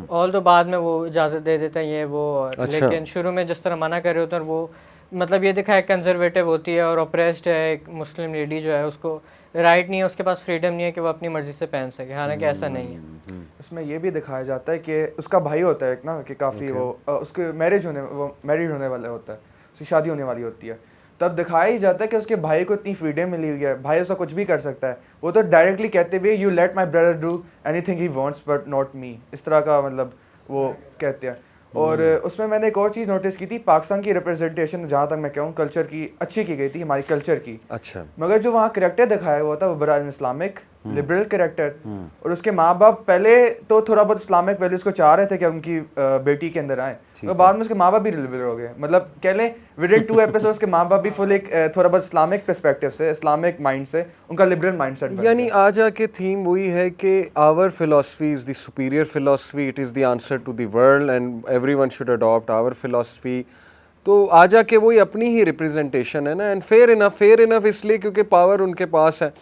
और तो बाद में वो इजाज़त दे देते हैं ये वो, और लेकिन शुरू में जिस तरह मना कर रहे होते हैं, वो मतलब ये दिखाया कंजर्वेटिव होती है और ऑप्रेस्ड है, एक मुस्लिम लेडी जो है उसको राइट नहीं है, उसके पास फ्रीडम नहीं है कि वो अपनी मर्जी से पहन सके, हालांकि ऐसा नहीं है। उसमें ये भी दिखाया जाता है कि उसका भाई होता है एक ना, कि काफ़ी वो उसके मैरिड होने वाला होता है, उसकी शादी होने वाली होती है, तब दिखाया ही जाता है कि उसके भाई को इतनी फ्रीडम मिली हुई है, भाई उसका कुछ भी कर सकता है। वो तो डायरेक्टली कहते हुए you let my brother do anything he wants but not me, इस तरह का मतलब वो कहते हैं। और उसमें मैंने एक और चीज़ नोटिस की थी, पाकिस्तान की रिप्रेजेंटेशन जहाँ तक मैं कहूँ कल्चर की अच्छी की गई थी, हमारी कल्चर की। अच्छा, मगर जो वहाँ करेक्टर दिखाया हुआ था वो बड़ा इस्लामिक लिबरल करेक्टर, और उसके माँ बाप पहले तो थोड़ा बहुत इस्लामिक वैल्यूज को चाह रहे थे कि उनकी बेटी के अंदर आए, और बाद में उसके माँ बाप भी लिबरल हो गए, मतलब कह लें विदिन 2 एपिसोड्स के माँ बाप भी फुल एक थोड़ा बहुत इस्लामिक पर्सपेक्टिव से, इस्लामिक माइंड से उनका लिबरल माइंडसेट, यानी आ जाके थीम वही है कि our philosophy is the superior philosophy, it is the answer to the world and everyone should adopt our philosophy. तो आ जाके वही अपनी ही रिप्रेजेंटेशन है ना, एंड फेयर इनफ इसलिए क्योंकि पावर उनके पास है,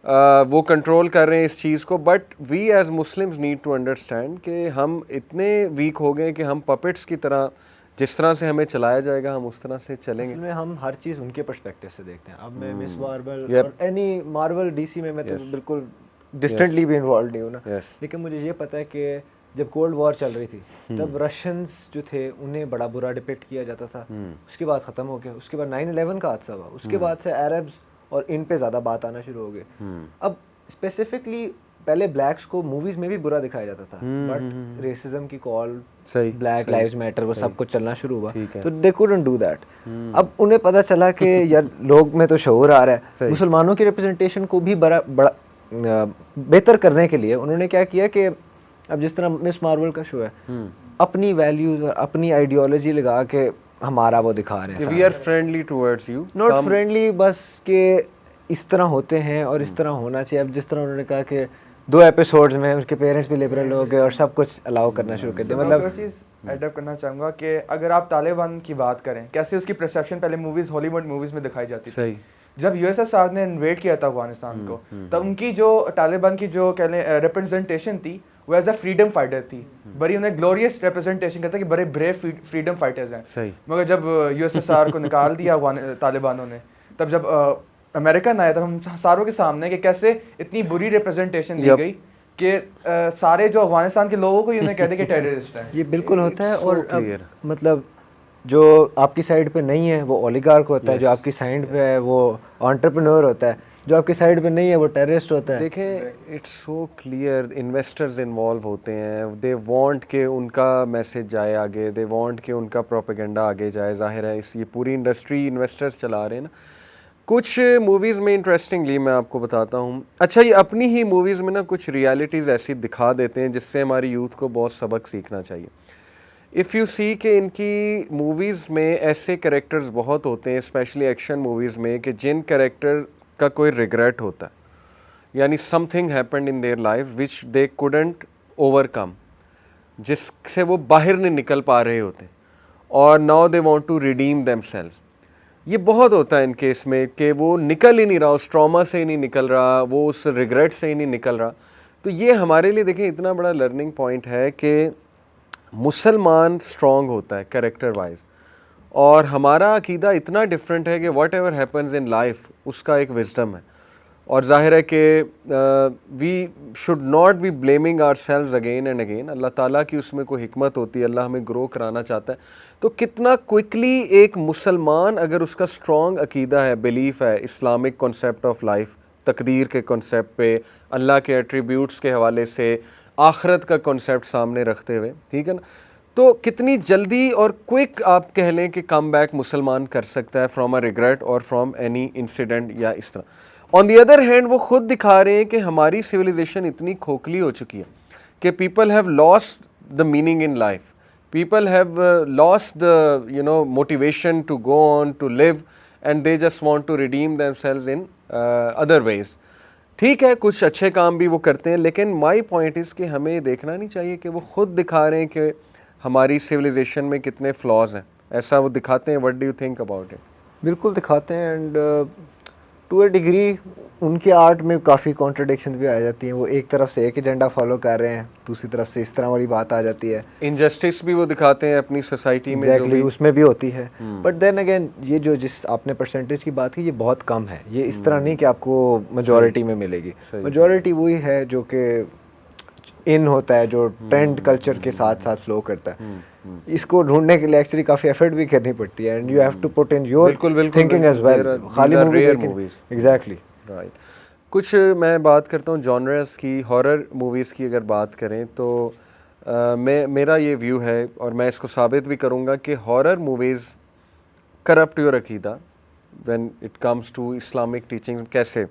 वो कंट्रोल कर रहे हैं इस चीज़ को। But we as Muslims need to understand कि हम इतने वीक हो गए कि हम पपेट्स की तरह, जिस तरह से हमें चलाया जाएगा हम उस तरह से चलेंगे। असल में हम हर चीज़ उनके पर्सपेक्टिव से देखते हैं। अब मैं मिस मार्वल और एनी मार्वल डीसी में मैं तो बिल्कुल डिस्टेंटली भी इन्वॉल्व नहीं हूँ ना, लेकिन मुझे ये पता है कि जब कोल्ड वॉर चल रही थी तब रशियंस जो थे उन्हें बड़ा बुरा डिपिक्ट किया जाता था। उसके बाद ख़त्म हो गया, उसके बाद 9/11 का हादसा हुआ, उसके बाद से अरब्स और इन पे ज़्यादा बात आना शुरू हो गई। अब स्पेसिफिकली पहले ब्लैक्स को मूवीज़ में भी बुरा दिखाया जाता था, बट रेसिज्म की कॉल, ब्लैक लाइव्स मैटर, वो सब कुछ चलना शुरू हुआ, तो दे कुडंट डू दैट। अब उन्हें पता चला कि यार लोग में तो शऊर आ रहा है, मुसलमानों की रिप्रेजेंटेशन को भी बड़ा बेहतर करने के लिए उन्होंने क्या किया कि अब जिस तरह मिस मार्वल का शो है, अपनी वैल्यूज और अपनी आइडियोलॉजी लगा के हमारा वो दिखा रहे हैं। We are friendly towards you, not friendly, बस के इस तरह होते हैं और इस तरह होना चाहिए। अब जिस तरह उन्होंने कहा कि 2 एपिसोड्स में उसके पेरेंट्स भी लिबरल हो गए और सब कुछ अलाउ करना शुरू कर दिया। मतलब चीज़ एडअप करना चाहूँगा कि अगर आप तालिबान की बात करें, कैसे उसकी परसेप्शन पहले मूवीज़, हॉलीवुड मूवीज़ में दिखाई जाती थी। जब यूएसएसआर ने इन्वेड किया था अफगानिस्तान को, तब उनकी जो तालिबान की जो कह लें रिप्रेजेंटेशन थी वो एज अ फ्रीडम फाइटर थी, बड़ी उन्हें ग्लोरियस रिप्रेजेंटेशन करता कि बड़े ब्रेव फ्रीडम फाइटर्स हैं। मगर जब यूएसएसआर को निकाल दिया तालिबानों ने, तब जब अमेरिकन आया तब हम सारों के सामने कि कैसे इतनी बुरी रिप्रेजेंटेशन दी गई कि सारे जो अफगानिस्तान के लोगों को उन्हें कहते कि टेररिस्ट हैं। ये बिल्कुल होता है। और मतलब जो आपकी साइड पे नहीं है वो ओलिगार्क होता है, जो आपकी साइड पे है वो एंटरप्रेन्योर होता है, जो आपकी साइड पे नहीं है वो टेररिस्ट होता है। देखें, it's so clear, investors involve होते हैं, दे वांट के उनका मैसेज जाए आगे, दे वांट के उनका प्रोपेगेंडा आगे जाए। जाहिर है इस ये पूरी इंडस्ट्री इन्वेस्टर्स चला रहे हैं ना। कुछ मूवीज़ में इंटरेस्टिंगली मैं आपको बताता हूँ, अच्छा ये अपनी ही मूवीज़ में ना कुछ रियलिटीज़ ऐसी दिखा देते हैं जिससे हमारी यूथ को बहुत सबक सीखना चाहिए। इफ़ यू सी कि इनकी मूवीज़ में ऐसे कैरेक्टर्स बहुत होते हैं, स्पेशली एक्शन मूवीज़ में, कि जिन कैरेक्टर का कोई रिग्रेट होता है, यानी something happened in their life which they couldn't overcome, जिससे वो बाहर नहीं निकल पा रहे होते, और now they want to redeem themselves. ये बहुत होता है इन केस में कि वो निकल ही नहीं रहा, उस ट्रॉमा से ही नहीं निकल रहा, वो उस रिग्रेट से ही नहीं निकल रहा। तो ये हमारे लिए देखें इतना बड़ा लर्निंग पॉइंट है कि मुसलमान स्ट्रॉन्ग होता है कैरेक्टर वाइज, और हमारा अकीदा इतना डिफरेंट है कि whatever happens in life उसका एक विजडम है। और जाहिर है कि we should not be blaming ourselves again and again. Allah ताला की उसमें कोई हिकमत होती है, अल्लाह हमें ग्रो कराना चाहता है। तो कितना क्विकली एक मुसलमान अगर उसका स्ट्रॉन्ग अकीदा है, बिलीफ है इस्लामिक कॉन्सेप्ट ऑफ लाइफ, तकदीर के कॉन्सेप्ट पे, अल्लाह के एट्रीब्यूट्स के हवाले से, आखरत का कॉन्सेप्ट सामने रखते हुए, ठीक है ना, तो कितनी जल्दी और क्विक आप कह लें कि कम बैक मुसलमान कर सकता है फ्रॉम अ रिग्रेट और फ्रॉम एनी इंसिडेंट या इस तरह। ऑन दी अदर हैंड वो खुद दिखा रहे हैं कि हमारी सिविलाइजेशन इतनी खोखली हो चुकी है कि people have lost the meaning in life, people have lost the motivation to go on to live and they just want to redeem themselves in other ways. ठीक है, कुछ अच्छे काम भी वो करते हैं, लेकिन माई पॉइंट इज़ कि हमें ये देखना नहीं चाहिए कि वो खुद दिखा रहे हैं कि हमारी सिविलाइजेशन में कितने फ्लॉज हैं, ऐसा वो दिखाते हैं। What do you think about it? बिल्कुल दिखाते हैं, एंड टू अ डिग्री उनके आर्ट में काफ़ी कॉन्ट्रडिक्शन भी आ जाती हैं। वो एक तरफ से एक एजेंडा फॉलो कर रहे हैं, दूसरी तरफ से इस तरह वाली बात आ जाती है। इनजस्टिस भी वो दिखाते हैं अपनी सोसाइटी में, एग्जैक्टली उसमें भी होती है। बट देन अगेन ये जो जिस आपने परसेंटेज की बात की, ये बहुत कम है। ये इस तरह नहीं कि आपको मेजॉरिटी में मिलेगी। मेजॉरिटी वही है जो कि इन होता है, जो ट्रेंड कल्चर के साथ साथ फ्लो करता है। इसको ढूंढने के लिए एक्चुअली काफ़ी एफर्ट भी करनी पड़ती है, and you have to put in your thinking as well. खाली मूवी एग्जैक्टली राइट। कुछ मैं बात करता हूँ जॉनर्स की, हॉरर मूवीज़ की अगर बात करें तो मेरा ये व्यू है, और मैं इसको साबित भी करूँगा कि हॉरर मूवीज़ करप्ट योर अकीदा when it comes to Islamic teaching. कैसे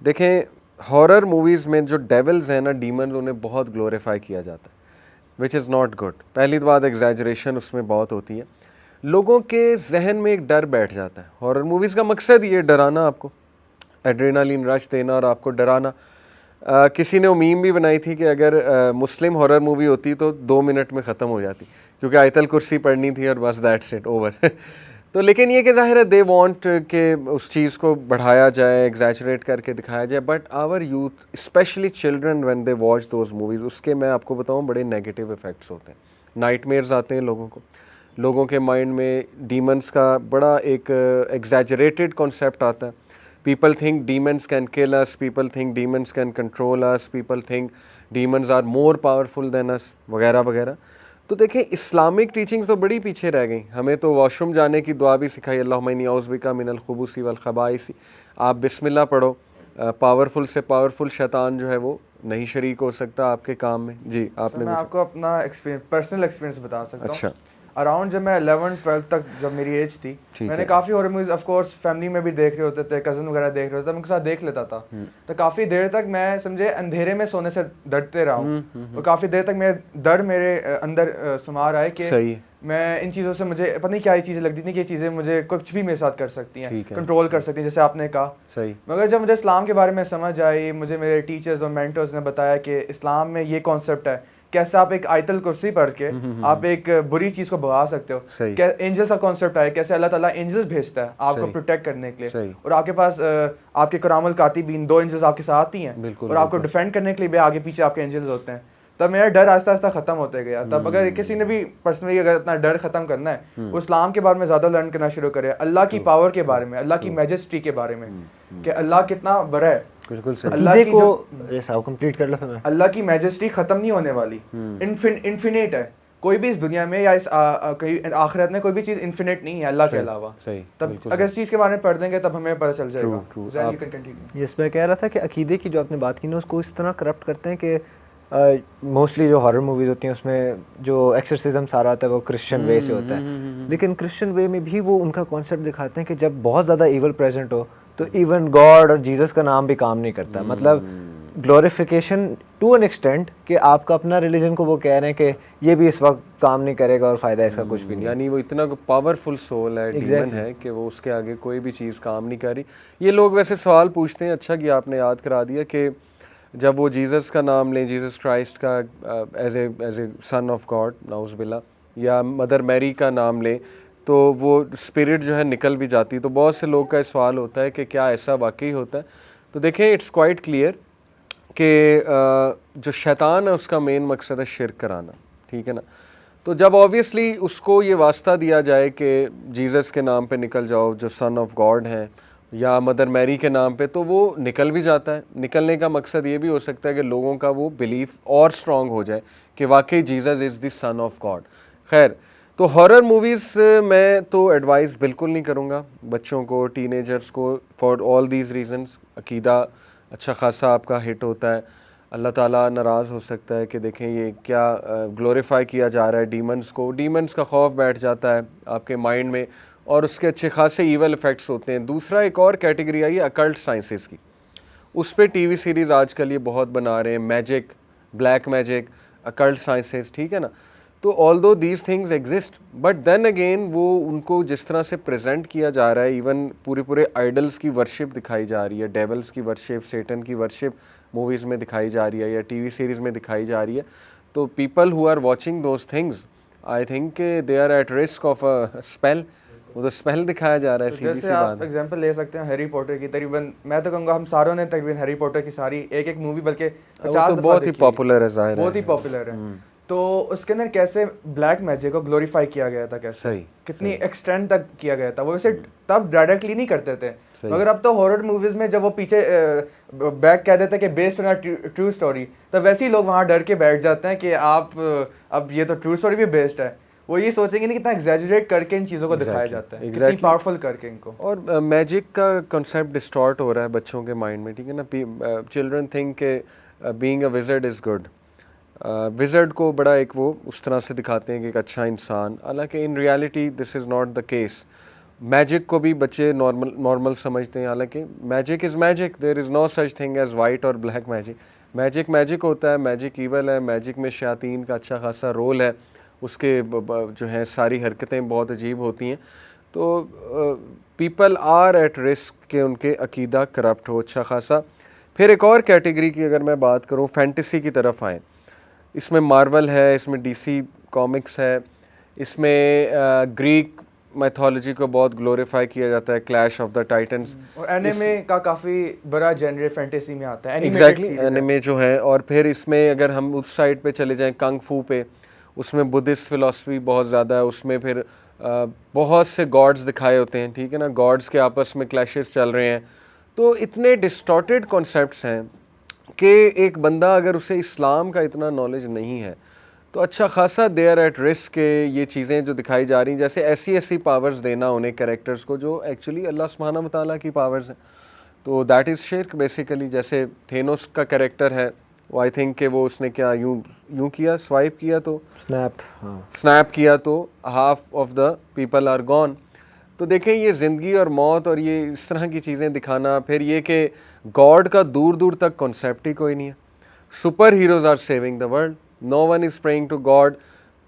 देखें, हॉरर मूवीज़ में जो डेविल्स हैं ना, डीमन, उन्हें बहुत ग्लोरीफाई किया जाता है, विच इज़ नॉट गुड। पहली बात, एग्जैजरेशन उसमें बहुत होती है, लोगों के जहन में एक डर बैठ जाता है। हॉरर मूवीज़ का मकसद ये डराना, आपको एड्रेनालिन रश देना और आपको डराना। किसी ने मीम भी बनाई थी कि अगर मुस्लिम हॉरर मूवी होती तो 2 मिनट में ख़त्म हो जाती, क्योंकि आयतल कुर्सी पढ़नी थी और बस दैट्स इट, ओवर। तो लेकिन ये कि ज़ाहिर है दे वांट कि उस चीज़ को बढ़ाया जाए, एग्जैजरेट करके दिखाया जाए। But our youth specially children when they watch those movies, उसके मैं आपको बताऊँ बड़े नेगेटिव इफ़ेक्ट्स होते हैं। नाइटमेयर्स आते हैं लोगों को, लोगों के माइंड में डीमंस का बड़ा एक एग्जैजरेटेड कॉन्सेप्ट आता है। People think demons can kill us, people think demons can control us, people think demons are more powerful than us, वगैरह वगैरह। तो देखें, इस्लामिक टीचिंग्स तो बड़ी पीछे रह गई। हमें तो वॉशरूम जाने की दुआ भी सिखाई, अल्लाहुम्मा इन्नी औज़ु बिका मिनल खुबूसी वल खबाइसी। आप बिस्मिल्लाह पढ़ो, पावरफुल से पावरफुल शैतान जो है वो नहीं शरीक हो सकता आपके काम में। जी, आपने मैं आपको अपना पर्सनल एक्सपीरियंस बता सकता हूँ। अच्छा। अराउंड जब मैं 11-12 तक जब मेरी एज थी, मैंने काफ़ी horror movies of course family में भी देख रहे होते थे, कज़न वगैरह देख रहे होते थे, मैं उनके साथ देख लेता था। तो काफ़ी देर तक मैं समझे अंधेरे में सोने से डरते रहा हूँ, और काफ़ी देर तक मेरे डर मेरे अंदर सुमार आए कि मैं इन चीज़ों से, मुझे पता नहीं क्या ये चीज़ें लगती थी कि ये चीज़ें मुझे कुछ भी मेरे साथ कर सकती हैं, कंट्रोल कर सकती हैं, जैसे आपने कहा। सही। मगर जब मुझे इस्लाम के बारे में समझ आई, मुझे मेरे टीचर्स और मेंटर्स ने बताया कि इस्लाम में ये कॉन्सेप्ट है, कैसे आप एक आयतल कुर्सी पढ़ के आप एक बुरी चीज को भगा सकते हो। क्या एंजल्स का कॉन्सेप्ट है, कैसे अल्लाह ताला एंजल्स भेजता है आपको प्रोटेक्ट करने के लिए, और आपके पास आपके कुरामुल कातिबीन 2 एंजल्स आपके साथ ही हैं, और आपको डिफेंड करने के लिए भी आगे पीछे आपके एंजल्स होते हैं। तब मेरा डर आहिस्ता आहिस्ता खत्म होते गया। तब अगर किसी ने भी पर्सनली अगर अपना डर खत्म करना है, वो इस्लाम के बारे में ज्यादा लर्न करना शुरू करे, अल्लाह की पावर के बारे में, अल्लाह की मैजेस्टी के बारे में, कि अल्लाह कितना बड़ा है। बिल्कुल सही। अल्लाह को ऐसा कंप्लीट कर लो फिर। अल्लाह की मैजेस्टी खत्म नहीं होने वाली, इन्फिनिट है। कोई भी इस दुनिया में या इस आखिरत में कोई भी चीज इन्फिनिट नहीं है अल्लाह के अलावा। सही। तब अगर इस चीज के बारे में पढ़ देंगे तब हमें पता चल जाएगा। यस, मैं कह रहा था कि अकीदे की जो आपने बात की ना, उसको इस तरह करप्ट करते हैं कि मोस्टली जो हॉरर मूवीज़ होती हैं उसमें जो एक्सर्सिज्म सारा होता है वो क्रिश्चियन वे से होता है। लेकिन क्रिश्चियन वे में भी वो उनका कॉन्सेप्ट दिखाते हैं कि जब बहुत ज़्यादा ईवल प्रेजेंट हो तो इवन गॉड और जीसस का नाम भी काम नहीं करता। मतलब ग्लोरिफिकेशन टू एन एक्सटेंट कि आपका अपना रिलीजन को वो कह रहे हैं कि ये भी इस वक्त काम नहीं करेगा और फ़ायदा इसका कुछ भी नहीं। यानी वो इतना पावरफुल सोल है, डीमन है, कि वो उसके आगे कोई भी चीज़ काम नहीं कर रही। ये लोग वैसे सवाल पूछते हैं, अच्छा कि आपने याद करा दिया कि जब वो जीसस का नाम लें, जीसस क्राइस्ट का as a son of God, नाउज़ बिल्लाह, या मदर मैरी का नाम लें तो वो स्पिरिट जो है निकल भी जाती। तो बहुत से लोग का सवाल होता है कि क्या ऐसा वाकई होता है। तो देखें इट्स क्वाइट क्लियर कि जो शैतान है उसका मेन मकसद है शिर्क कराना, ठीक है ना। तो जब ऑब्वियसली उसको ये वास्ता दिया जाए कि जीसस के नाम पे निकल जाओ जो सन ऑफ गॉड हैं, या मदर मैरी के नाम पे, तो वो निकल भी जाता है। निकलने का मकसद ये भी हो सकता है कि लोगों का वो बिलीफ और स्ट्रॉन्ग हो जाए कि वाकई Jesus is the sun of God. खैर, तो हॉरर मूवीज़ मैं तो एडवाइस बिल्कुल नहीं करूँगा बच्चों को, टीनेजर्स को, फॉर ऑल दीज रीजंस। अकीदा अच्छा खासा आपका हिट होता है, अल्लाह ताला नाराज़ हो सकता है कि देखें ये क्या ग्लोरीफाई किया जा रहा है डीमंस को, डीमंस का खौफ बैठ जाता है आपके माइंड में और उसके अच्छे खासे ईवल इफ़ेक्ट्स होते हैं। दूसरा एक और कैटेगरी आई है अकल्ट साइंसेस की, उस पर टीवी सीरीज़ आजकल ये बहुत बना रहे हैं, magic, black magic, occult sciences, ठीक है ना। तो although these things exist, but then again वो उनको जिस तरह से प्रेजेंट किया जा रहा है, इवन पूरे आइडल्स की वर्शिप दिखाई जा रही है, डेवल्स की वर्शिप, सेटन की वर्शिप मूवीज़ में दिखाई जा रही है या टीवी सीरीज़ में दिखाई जा रही है। तो people who are watching those things, I think they are at risk of a spell. वो तो स्पेल दिखाया जा रहा है। तो जैसे आप एग्जांपल ले सकते हैं हैरी पॉटर की, तकरीबन मैं तो कहूँगा हम सारों ने तकरीबन हैरी पॉटर की सारी एक मूवी बल्कि 50 तो बहुत ही पॉपुलर है, ज़ाहिर है बहुत ही पॉपुलर है। तो उसके अंदर कैसे ब्लैक मैजिक को ग्लोरीफाई किया गया था, कैसे सही, कितनी एक्सटेंड तक किया गया था, वो वैसे तब डायरेक्टली नहीं करते थे, मगर अब तो हॉरर मूवीज में जब वो पीछे बैक कह देते हैं कि बेस्ड ऑन ट्रू स्टोरी, तो वैसे ही लोग वहाँ डर के बैठ जाते हैं कि आप अब ये तो ट्रू स्टोरी भी बेस्ड है। वो ये सोचेंगे नहीं कितना एग्जैजरेट करके इन चीज़ों को दिखाया जाता है, कितनी पावरफुल करके इनको। और मैजिक का कॉन्सेप्ट डिस्टॉर्ट हो रहा है बच्चों के माइंड में, ठीक है ना। चिल्ड्रन थिंक के being a wizard is good, wizard को बड़ा एक वो उस तरह से दिखाते हैं कि एक अच्छा इंसान, हालांकि in reality this is not the case. Magic को भी बच्चे नॉर्मल समझते हैं, हालांकि magic is magic, there is no such thing as white और ब्लैक मैजिक। मैजिक मैजिक होता है, मैजिक ईवल है, मैजिक में शयातीन का अच्छा खासा रोल है, उसके जो हैं सारी हरकतें बहुत अजीब होती हैं। तो पीपल आर एट रिस्क के उनके अकीदा करप्ट हो अच्छा खासा। फिर एक और कैटेगरी की अगर मैं बात करूँ, फैंटेसी की तरफ आएँ, इसमें मार्वल है, इसमें डीसी कॉमिक्स है, इसमें ग्रीक मैथोलॉजी को बहुत ग्लोरीफाई किया जाता है, क्लैश ऑफ द टाइटन्स, और एनिमे का काफ़ी बड़ा जेनर फैंटेसी में आता है, एग्जैक्टली एनिमे जो है। और फिर इसमें अगर हम उस साइड पे चले जाएं कंग फू पे, उसमें बुद्धिस्ट फिलॉसफी बहुत ज़्यादा है, उसमें फिर बहुत से गॉड्स दिखाए होते हैं, ठीक है ना, गॉड्स के आपस में क्लैशेस चल रहे हैं। तो इतने डिस्टॉर्टेड कॉन्सेप्ट्स हैं कि एक बंदा अगर उसे इस्लाम का इतना नॉलेज नहीं है तो अच्छा खासा देयर एट रिस्क के ये चीज़ें जो दिखाई जा रही हैं, जैसे ऐसी पावर्स देना उन्हें कैरेक्टर्स को जो एक्चुअली अल्लाह सुब्हानहू व तआला की पावर्स हैं, तो दैट इज़ शिर्क बेसिकली। जैसे थेनोस का कैरेक्टर है, वो आई थिंक कि वो उसने क्या यूं किया, स्वाइप किया तो स्नैप किया तो half of the people are gone. तो देखें ये ज़िंदगी और मौत और ये इस तरह की चीज़ें दिखाना, फिर ये कि गॉड का दूर दूर तक कॉन्सेप्ट ही कोई नहीं है, super heroes are saving the world, no one is praying to God.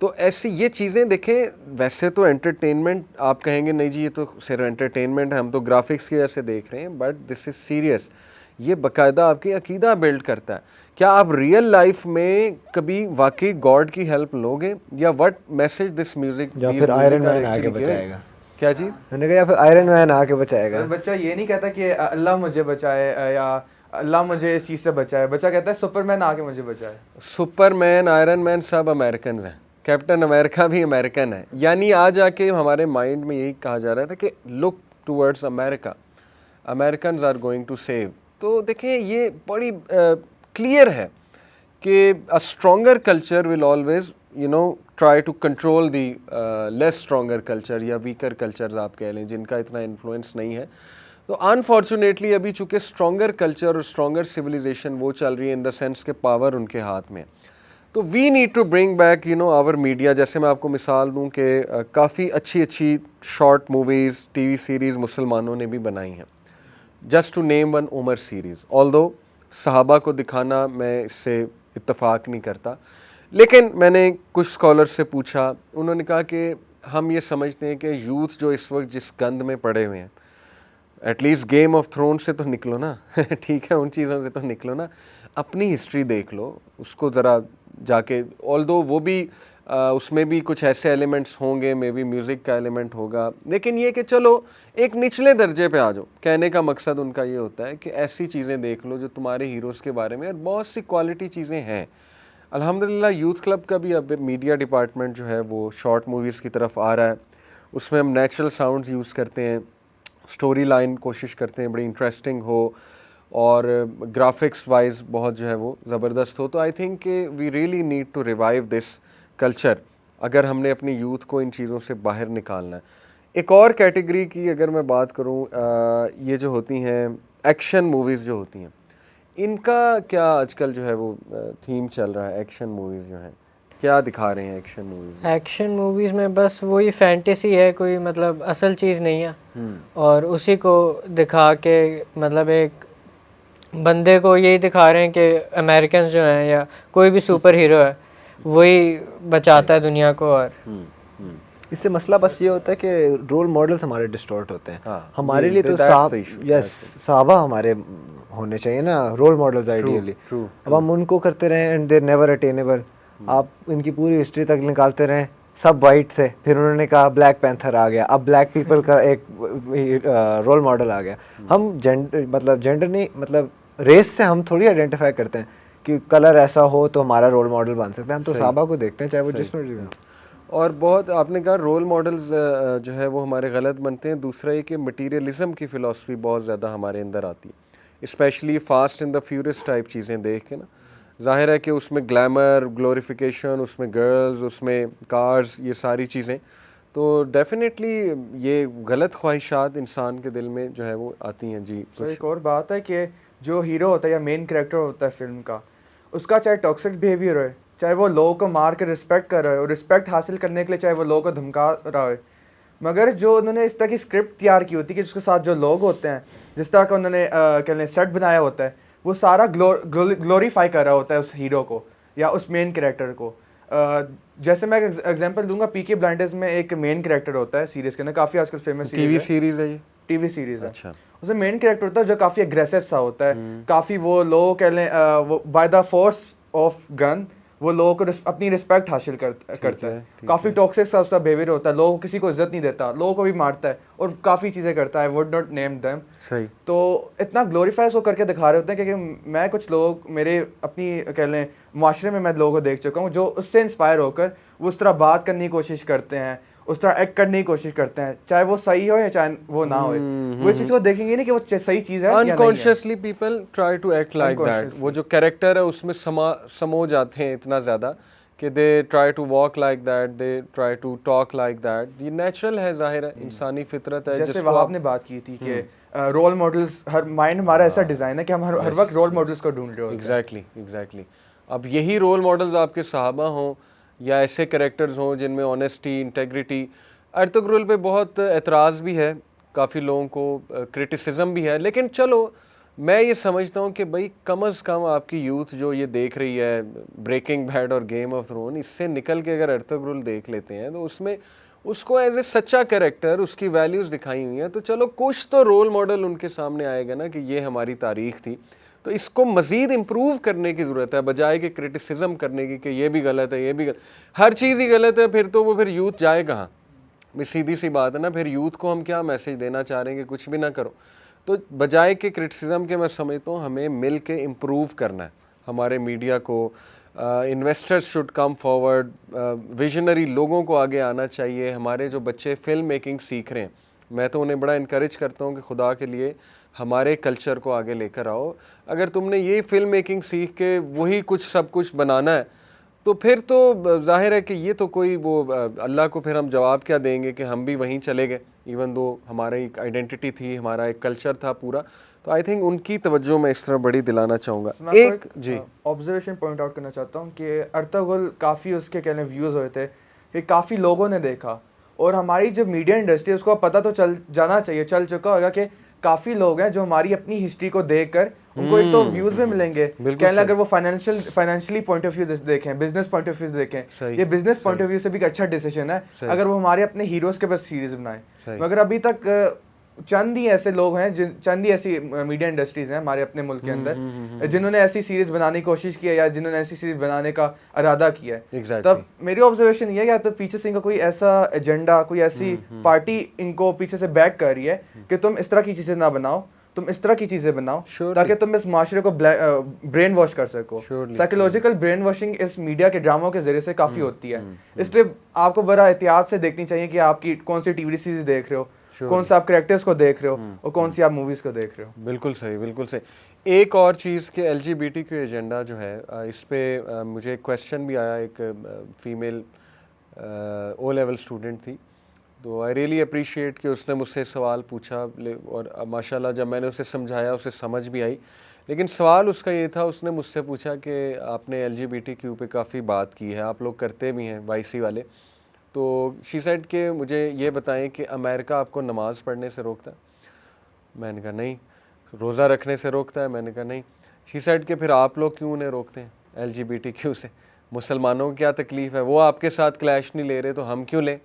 तो ऐसी ये चीज़ें देखें, वैसे तो एंटरटेनमेंट आप कहेंगे नहीं जी ये तो सिर्फ एंटरटेनमेंट है, हम तो ग्राफिक्स की वजह से देख रहे हैं, बट दिस इज़ सीरियस। ये बाकायदा आपकी अकीदा बिल्ड करता है। क्या आप रियल लाइफ में कभी वाकई गॉड की हेल्प लोगे, या व्हाट मैसेज दिस म्यूजिक या फिर आयरन मैन आके बचाएगा? क्या चीज़? मैंने कहा या फिर आयरन मैन आके बचाएगा। बच्चा ये नहीं कहता कि अल्लाह मुझे बचाए या अल्लाह मुझे इस चीज़ से बचाए, बच्चा कहता है सुपरमैन आके मुझे बचाए। सुपरमैन, आयरन मैन सब अमेरिकन हैं, कैप्टन अमेरिका भी अमेरिकन है। यानी आज आके हमारे माइंड में यही कहा जा रहा था कि look towards America, American are going to save. तो देखिए ये बड़ी क्लियर है कि a stronger culture will always try to control the less stronger culture या वीकर कल्चर्स आप कह लें, जिनका इतना इन्फ्लुएंस नहीं है। तो अनफॉर्चुनेटली अभी चूँकि स्ट्रॉन्गर कल्चर और स्ट्रॉन्गर सिविलाइजेशन वो चल रही है इन द सेंस के पावर उनके हाथ में, तो we need to bring back our media. जैसे मैं आपको मिसाल दूं कि काफ़ी अच्छी शॉर्ट मूवीज़, टीवी सीरीज़ मुसलमानों ने भी बनाई हैं। Just to name one, Umar series, although सहाबा को दिखाना मैं इससे इत्तफाक नहीं करता, लेकिन मैंने कुछ स्कॉलर्स से पूछा, उन्होंने कहा कि हम ये समझते हैं कि यूथ जो इस वक्त जिस गंद में पड़े हुए हैं, एटलीस्ट गेम ऑफ थ्रोन से तो निकलो ना ठीक है, उन चीज़ों से तो निकलो ना, अपनी हिस्ट्री देख लो, उसको ज़रा जाके, ऑल्दो वो भी उसमें भी कुछ ऐसे एलिमेंट्स होंगे, मे बी म्यूज़िक का एलिमेंट होगा, लेकिन ये कि चलो एक निचले दर्जे पे आ जाओ। कहने का मकसद उनका ये होता है कि ऐसी चीज़ें देख लो जो तुम्हारे हीरोज़ के बारे में, और बहुत सी क्वालिटी चीज़ें हैं। अल्हम्दुलिल्लाह यूथ क्लब का भी अब मीडिया डिपार्टमेंट जो है वो शॉर्ट मूवीज़ की तरफ आ रहा है। उसमें हम नेचुरल साउंड्स यूज़ करते हैं, स्टोरी लाइन कोशिश करते हैं बड़ी इंटरेस्टिंग हो, और ग्राफिक्स वाइज बहुत जो है वो ज़बरदस्त हो। तो I think we really need to revive this culture अगर हमने अपनी यूथ को इन चीज़ों से बाहर निकालना है। एक और कैटेगरी की अगर मैं बात करूं, ये जो होती हैं एक्शन मूवीज़ जो होती हैं, इनका क्या आजकल जो है वो थीम चल रहा है? एक्शन मूवीज़ जो हैं क्या दिखा रहे हैं एक्शन मूवीज़? एक्शन मूवीज़ में बस वही फैंटेसी है, कोई मतलब असल चीज़ नहीं है, और उसी को दिखा के मतलब एक बंदे को यही दिखा रहे हैं कि अमेरिकन जो हैं या कोई भी सुपर हीरो है वही बचाता है दुनिया को। और इससे मसला बस ये होता है कि रोल मॉडल्स हमारे डिस्टॉर्ट होते हैं। हाँ, हमारे लिए तो साहबा हमारे होने चाहिए ना रोल मॉडल्स आइडियली। अब हम उनको करते रहे एंड देर नेवर अटेनेबल। आप इनकी पूरी हिस्ट्री तक निकालते रहें, सब वाइट थे, फिर उन्होंने कहा ब्लैक पैंथर आ गया, अब ब्लैक पीपल का एक रोल मॉडल आ गया। हम जेंडर नहीं, मतलब रेस से हम थोड़ी आइडेंटिफाई करते हैं कि कलर ऐसा हो तो हमारा रोल मॉडल बन सकता है। हम तो साहबा को देखते हैं चाहे वो जिसमें भी हो। और बहुत आपने कहा रोल मॉडल्स जो है वो हमारे गलत बनते हैं। दूसरा ये कि मटीरियलिज्म की फ़िलासफ़ी बहुत ज़्यादा हमारे अंदर आती है, specially fast and the furious type चीज़ें देख के ना। ज़ाहिर है कि उसमें ग्लैमर, ग्लोरिफिकेशन, उसमें गर्ल्स, उसमें कार्स, ये सारी चीज़ें, तो डेफिनेटली ये गलत ख्वाहिशात इंसान के दिल में जो है वो आती हैं। जी, तो एक और बात है कि जो हीरो होता है या मेन कैरेक्टर होता है फिल्म का, उसका चाहे टॉक्सिक बिहेवियर हो, चाहे वो लोगों को मार के रिस्पेक्ट कर रहा है और रिस्पेक्ट हासिल करने के लिए चाहे वो लोगों को धमका रहा है, मगर जो उन्होंने इस तरह की स्क्रिप्ट तैयार की होती है कि उसके साथ जो लोग होते हैं, जिस तरह का उन्होंने कहने सेट बनाया होता है, वो सारा ग्लोरीफाई कर रहा होता है उस हीरो को या उस मेन कैरेक्टर को। जैसे मैं एग्जांपल दूंगा, पीके ब्लाइंडर्स में एक मेन कैरेक्टर होता है सीरीज के अंदर, काफ़ी आजकल फेमस टीवी सीरीज है, ये टीवी सीरीज है। अच्छा। उसमें मेन कैरेक्टर होता है जो काफ़ी अग्रेसिव सा होता है, काफ़ी वो लोग कह लें वो by the force of gun वो लोगों को अपनी रिस्पेक्ट हासिल करता है। काफ़ी टॉक्सिक सा उसका बिहेवियर होता है, लोगों को किसी को इज्जत नहीं देता, लोगों को भी मारता है और काफ़ी चीज़ें करता है। Would not name them. सही। तो इतना ग्लोरीफाई वो करके दिखा रहे होते हैं क्योंकि मैं कुछ लोग मेरे अपनी कह लें माशरे में मैं लोगों को देख चुका हूँ जो उससे इंस्पायर होकर वो उस तरह बात करने की कोशिश करते हैं, उस तरह एक्ट करने की कोशिश करते हैं, चाहे वो सही हो या चाहे वो ना हो। वो इस चीज़ को देखेंगे नहीं कि वो सही चीज़ है। Unconsciously people try to act like that. वो जो कैरेक्टर है उसमें समो जाते हैं इतना ज़्यादा कि they try to walk like that, they try to talk like that. ये नेचुरल है, जाहिर है, इंसानी फितरत है। जैसे वहाँ आपने बात की थी कि रोल मॉडल्स, हर माइंड हमारा ऐसा डिज़ाइन है कि हम हर वक्त रोल मॉडल्स को ढूंढ रहे होते हैं। एग्जैक्टली। अब यही रोल मॉडल्स आपके सहाबा हों या ऐसे कैरेक्टर्स हों जिनमें ऑनेस्टी, इंटेग्रिटी। अर्तुगरुल पे बहुत एतराज़ भी है, काफ़ी लोगों को क्रिटिसिज्म भी है, लेकिन चलो मैं ये समझता हूँ कि भाई कम अज़ कम आपकी यूथ जो ये देख रही है ब्रेकिंग बैड और गेम ऑफ थ्रोन, इससे निकल के अगर अर्तुगरुल देख लेते हैं तो उसमें उसको एज ए सच्चा कैरेक्टर, उसकी वैल्यूज़ दिखाई हुई हैं, तो चलो कुछ तो रोल मॉडल उनके सामने आएगा ना कि ये हमारी तारीख़ थी। तो इसको मज़ीद इम्प्रूव करने की ज़रूरत है, बजाय कि क्रिटिसिज्म करने की कि ये भी गलत है, ये भी गलत, हर चीज़ ही गलत है। फिर तो वो फिर यूथ जाए कहाँ? सीधी सी बात है ना। फिर यूथ को हम क्या मैसेज देना चाह रहे हैं कि कुछ भी ना करो? तो बजाय के क्रिटिसिज्म के मैं समझता हूँ हमें मिल के इम्प्रूव करना है हमारे मीडिया को। Investors should come forward, visionary लोगों को आगे आना चाहिए। हमारे जो बच्चे फ़िल्म मेकिंग सीख रहे हैं, मैं तो उन्हें बड़ा इनकरेज करता हूँ कि खुदा के लिए हमारे कल्चर को आगे लेकर आओ। अगर तुमने ये फ़िल्म मेकिंग सीख के वही कुछ सब कुछ बनाना है तो फिर तो जाहिर है कि ये तो कोई वो अल्लाह को फिर हम जवाब क्या देंगे कि हम भी वहीं चले गए, इवन दो हमारा एक आइडेंटिटी थी, हमारा एक कल्चर था पूरा। तो आई थिंक उनकी तवज्जो मैं इस तरह बड़ी दिलाना चाहूँगा। एक जी ऑब्जर्वेशन पॉइंट आउट करना चाहता हूँ कि अर्तुगरुल काफ़ी उसके कहने व्यूज़ हुए थे कि काफ़ी लोगों ने देखा, और हमारी जो मीडिया इंडस्ट्री उसको पता तो चल चुका होगा कि काफ़ी लोग हैं जो हमारी अपनी हिस्ट्री को देखकर उनको एक तो व्यूज में मिलेंगे, कहने अगर वो फाइनेंशियली पॉइंट ऑफ व्यू देखें, बिजनेस पॉइंट ऑफ व्यू देखें, ये बिजनेस पॉइंट ऑफ व्यू से भी एक अच्छा डिसीजन है अगर वो हमारे अपने हीरोज के बस सीरीज बनाए। मगर अभी तक चंद ही ऐसे लोग हैं चंद ही ऐसी मीडिया इंडस्ट्रीज हैं हमारे अपने मुल्क के अंदर जिन्होंने ऐसी सीरीज बनाने की कोशिश की है या जिन्होंने ऐसी सीरीज बनाने का इरादा किया है। तब मेरी ऑब्जर्वेशन ये है या तो पीछे से इनका कोई ऐसा एजेंडा, कोई ऐसी पार्टी इनको पीछे से बैक कर रही है कि तुम इस तरह की चीजें ना बनाओ, तुम इस तरह की चीजें बनाओ ताकि तुम इस माशरे को ब्रेन वॉश कर सको। साइकोलॉजिकल ब्रेन वॉशिंग इस मीडिया के ड्रामों के जरिए से काफी होती है, इसलिए आपको बड़ा एहतियात से देखनी चाहिए कि आपकी कौन सी टीवी सीरीज देख रहे हो, कौन सा आप कैरेक्टर्स को देख रहे हो और कौन सी आप मूवीज को देख रहे हो। बिल्कुल सही, बिल्कुल सही। एक और चीज़ के LGBTQ एजेंडा जो है, इस पे मुझे एक क्वेश्चन भी आया, एक फीमेल O लेवल स्टूडेंट थी, तो आई रियली अप्रिशिएट कि उसने मुझसे सवाल पूछा और माशाल्लाह जब मैंने उसे समझाया उसे समझ भी आई। लेकिन सवाल उसका ये था, उसने मुझसे पूछा कि आपने LGBTQ पे काफ़ी बात की है, आप लोग करते भी हैं YC वाले, तो शी सेड कि मुझे ये बताएं कि अमेरिका आपको नमाज़ पढ़ने से रोकता है? मैंने कहा नहीं। रोज़ा रखने से रोकता है? मैंने कहा नहीं। शी सेड कि फिर आप लोग क्यों उन्हें रोकते हैं LGBTQ से? मुसलमानों को क्या तकलीफ़ है, वो आपके साथ क्लैश नहीं ले रहे तो हम क्यों लें?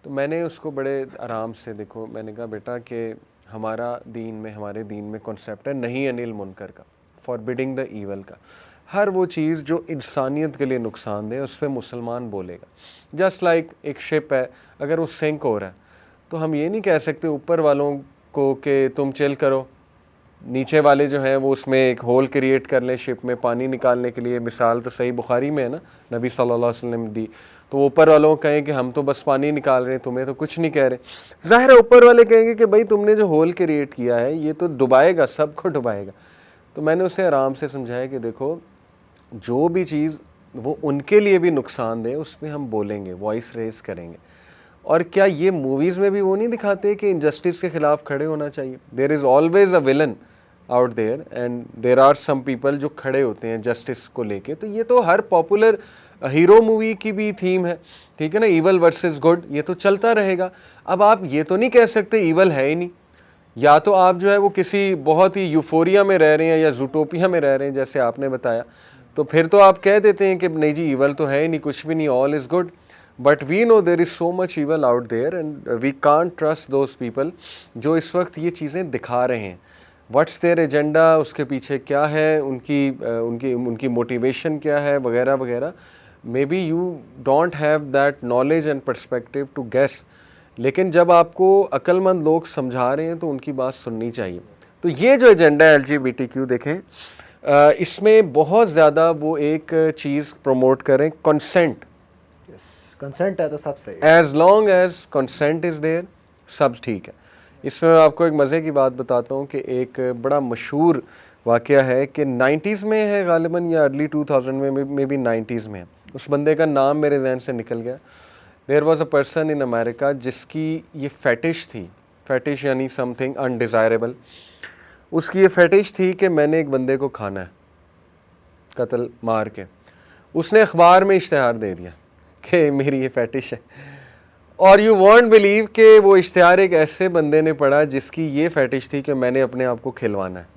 तो मैंने उसको बड़े आराम से, देखो मैंने कहा बेटा कि हमारे दीन में कॉन्सेप्ट है नहीं अनिल मुनकर का, फॉरबिडिंग द ईवल का। हर वो चीज़ जो इंसानियत के लिए नुकसानदेह उस पर मुसलमान बोलेगा। जस्ट लाइक एक शिप है, अगर वो सिंक हो रहा है तो हम ये नहीं कह सकते ऊपर वालों को कि तुम चिल करो, नीचे वाले जो हैं वो उसमें एक होल क्रिएट कर लें शिप में पानी निकालने के लिए। मिसाल तो सही बुखारी में है ना, नबी सल्लल्लाहु अलैहि वसल्लम दी, तो ऊपर वालों को कहें कि हम तो बस पानी निकाल रहे हैं, तुम्हें तो कुछ नहीं कह रहे। ज़ाहिर है ऊपर वाले कहेंगे कि भाई तुमने जो होल क्रिएट किया है ये तो डुबाएगा, सबको डुबाएगा। तो मैंने उसे आराम से समझाया कि देखो जो भी चीज़ वो उनके लिए भी नुकसान दे उस पर हम बोलेंगे, वॉइस रेज करेंगे। और क्या ये मूवीज़ में भी वो नहीं दिखाते कि इनजस्टिस के ख़िलाफ़ खड़े होना चाहिए? There is always a villain out there and there are some people जो खड़े होते हैं जस्टिस को लेके। तो ये तो हर पॉपुलर हीरो मूवी की भी थीम है, ठीक है ना, ईवल वर्सेस गुड, ये तो चलता रहेगा। अब आप ये तो नहीं कह सकते ईवल है ही नहीं, या तो आप जो है वो किसी बहुत ही यूफोरिया में रह रहे हैं या जूटोपिया में रह रहे हैं जैसे आपने बताया, तो फिर तो आप कह देते हैं कि नहीं जी ईवल तो है ही नहीं, कुछ भी नहीं, all is good. But we know there is so much evil out there and we can't trust those people जो इस वक्त ये चीज़ें दिखा रहे हैं। व्हाट्स देयर एजेंडा, उसके पीछे क्या है, उनकी मोटिवेशन क्या है, वगैरह वगैरह। Maybe you don't have that knowledge and perspective to guess, लेकिन जब आपको अक्लमंद लोग समझा रहे हैं तो उनकी बात सुननी चाहिए। तो ये जो एजेंडा है LGBTQ, देखें इसमें बहुत ज़्यादा वो एक चीज़ प्रमोट करें, कंसेंट। कंसेंट है तो सब सही, as long as consent is there सब ठीक है। इसमें मैं आपको एक मज़े की बात बताता हूँ कि एक बड़ा मशहूर वाक़या है कि 90s में है गालिबन या अर्ली 2000 में, मे बी 90s में है। उस बंदे का नाम मेरे जहन से निकल गया। There was a person in America जिसकी ये फैटिश थी, फैटिश यानी समथिंग अनडिज़ायरेबल। उसकी ये फैटिश थी कि मैंने एक बंदे को खाना है, कत्ल मार के। उसने अखबार में इश्तिहार दे दिया कि मेरी ये फैटिश है, और यू वॉन्ट बिलीव कि वो इश्तिहार एक ऐसे बंदे ने पढ़ा जिसकी ये फैटिश थी कि मैंने अपने आप को खिलवाना है।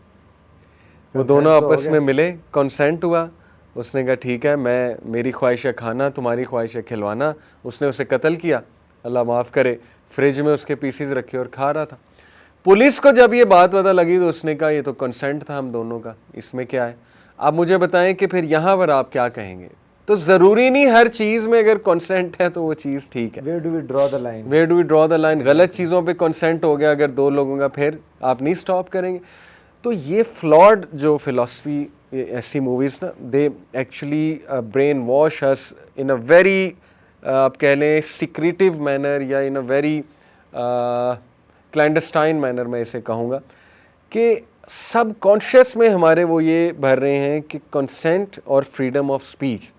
वो दोनों आपस में मिले, कंसेंट हुआ, उसने कहा ठीक है, मेरी ख्वाहिश है खाना, तुम्हारी ख्वाहिश है खिलवाना। उसने उसे कत्ल किया, अल्लाह माफ़ करे, फ्रिज में उसके पीसीज रखे और खा रहा था। पुलिस को जब ये बात पता लगी तो उसने कहा ये तो कंसेंट था हम दोनों का, इसमें क्या है। आप मुझे बताएं कि फिर यहाँ पर आप क्या कहेंगे? तो ज़रूरी नहीं हर चीज़ में अगर कंसेंट है तो वो चीज़ ठीक है। Where do we draw the line? Where do we draw the line? गलत चीज़ों पे कंसेंट हो गया अगर दो लोगों का, फिर आप नहीं स्टॉप करेंगे। तो ये फ्लॉड जो फिलॉसफी ऐसी मूवीज़ ना, they actually brain wash us in a very आप कह लें सीक्रेटिव मैनर या इन अ वेरी क्लैंडस्टाइन मैनर, मैं इसे कहूँगा कि सब कॉन्शियस में हमारे वो ये भर रहे हैं कि कंसेंट और फ्रीडम ऑफ स्पीच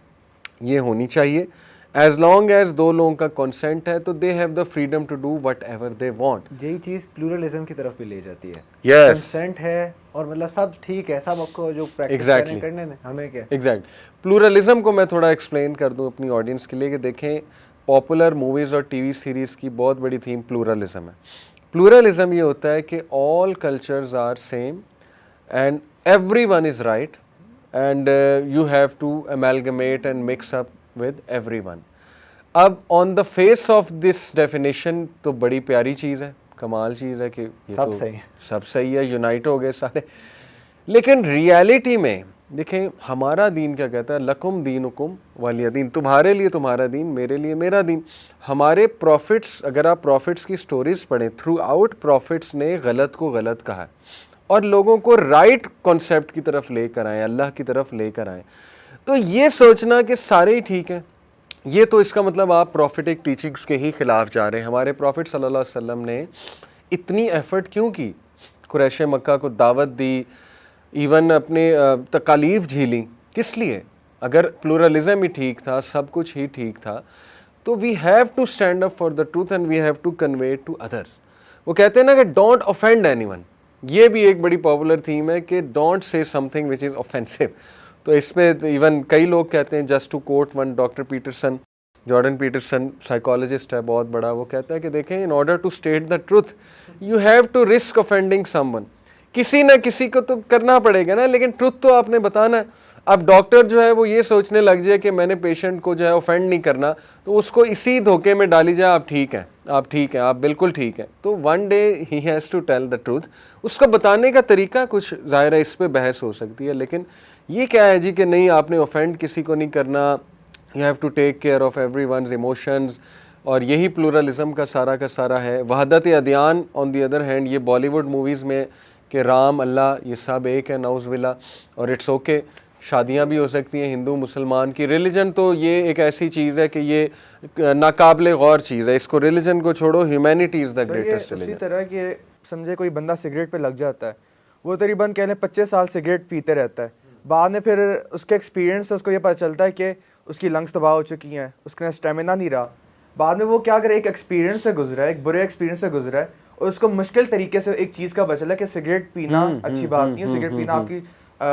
ये होनी चाहिए। एज लॉन्ग एज दो लोगों का कंसेंट है तो they have the freedom to do whatever they want. यही चीज़ प्लूरलिज्म की तरफ भी ले जाती है। Yes. कंसेंट है और मतलब सब ठीक है, सब आपको जो प्रैक्टिस Exactly. करने दें, हमें क्या। एग्जैक्ट। प्लूरलिज्म को मैं थोड़ा एक्सप्लेन कर दूं अपनी ऑडियंस के लिए कि देखें पॉपुलर मूवीज़ और टीवी सीरीज़ की बहुत बड़ी थीम प्लूरलिज्म है। प्लूरलिज्म ये होता है कि all cultures are same and everyone is right and you have to amalgamate and mix up with everyone. अब on the face of this definition तो बड़ी प्यारी चीज़ है, कमाल चीज़ है कि ये सब तो सही है। सब सही है, यूनाइट हो गए सारे। लेकिन रियलिटी में देखें हमारा दीन क्या कहता है, लकुम दीनुकुम वलिय दीन, तुम्हारे लिए तुम्हारा दीन, मेरे लिए मेरा दीन। हमारे प्रॉफिट्स, अगर आप प्रॉफिट्स की स्टोरीज पढ़ें, थ्रू आउट प्रॉफिट्स ने गलत को गलत कहा है और लोगों को राइट कॉन्सेप्ट की तरफ लेकर आए, अल्लाह की तरफ लेकर आए। तो ये सोचना कि सारे ही ठीक हैं, ये तो इसका मतलब आप प्रॉफिटिक टीचिंग्स के ही खिलाफ जा रहे हैं। हमारे प्रॉफिट सल्लल्लाहु अलैहि वसल्लम ने इतनी एफर्ट क्यों की, कुरैश मक्का को दावत दी, इवन अपने तकालीफ झीली, किस लिए? अगर प्लूरलिज्म ही ठीक था, सब कुछ ही ठीक था, तो we have to stand up for the truth and we have to convey to others. वो कहते हैं ना कि डोंट ऑफेंड एनीवन, ये भी एक बड़ी पॉपुलर थीम है कि don't say something which is offensive. तो इसमें इवन कई लोग कहते हैं, just to quote one doctor Peterson, Jordan Peterson psychologist है बहुत बड़ा, वो कहता है कि देखें in order to state the truth you have to risk offending someone, किसी ना किसी को तो करना पड़ेगा ना, लेकिन ट्रुथ तो आपने बताना है। अब डॉक्टर जो है वो ये सोचने लग जाए कि मैंने पेशेंट को जो है ऑफेंड नहीं करना, तो उसको इसी धोखे में डाली जाए आप ठीक हैं, आप ठीक हैं, आप बिल्कुल ठीक हैं। तो one day he has to tell the truth. उसको बताने का तरीका कुछ ज़ाहिर है, इस पर बहस हो सकती है, लेकिन ये क्या है जी कि नहीं आपने ऑफेंड किसी को नहीं करना, you have to take care of everyone's emotions, और यही प्लूरलिज्म का सारा है। वहदत अदियान ऑन दी अदर हैंड, ये बॉलीवुड मूवीज़ में कि राम अल्लाह ये सब एक है, नाउज़ बिल्ला, और इट्स ओके, शादियां भी हो सकती हैं हिंदू मुसलमान की। रिलीजन तो ये एक ऐसी चीज़ है कि ये नाकाबिले गौर चीज़ है, इसको रिलीजन को छोड़ो, humanity is the greatest religion. इसी तरह कि समझे कोई बंदा सिगरेट पे लग जाता है, वो तकरीबन कह लें 25 साल सिगरेट पीते रहता है, बाद में फिर उसके एक्सपीरियंस से उसको ये पता चलता है कि उसकी लंग्स तबाह हो चुकी हैं, उसका स्टेमिना नहीं रहा। बाद में वो क्या करे, एक एक्सपीरियंस से गुजरा है, एक बुरे एक्सपीरियंस से गुजरा है, और उसको मुश्किल तरीके से एक चीज़ का पता चला कि सिगरेट पीना अच्छी बात नहीं है, सिगरेट पीना आपकी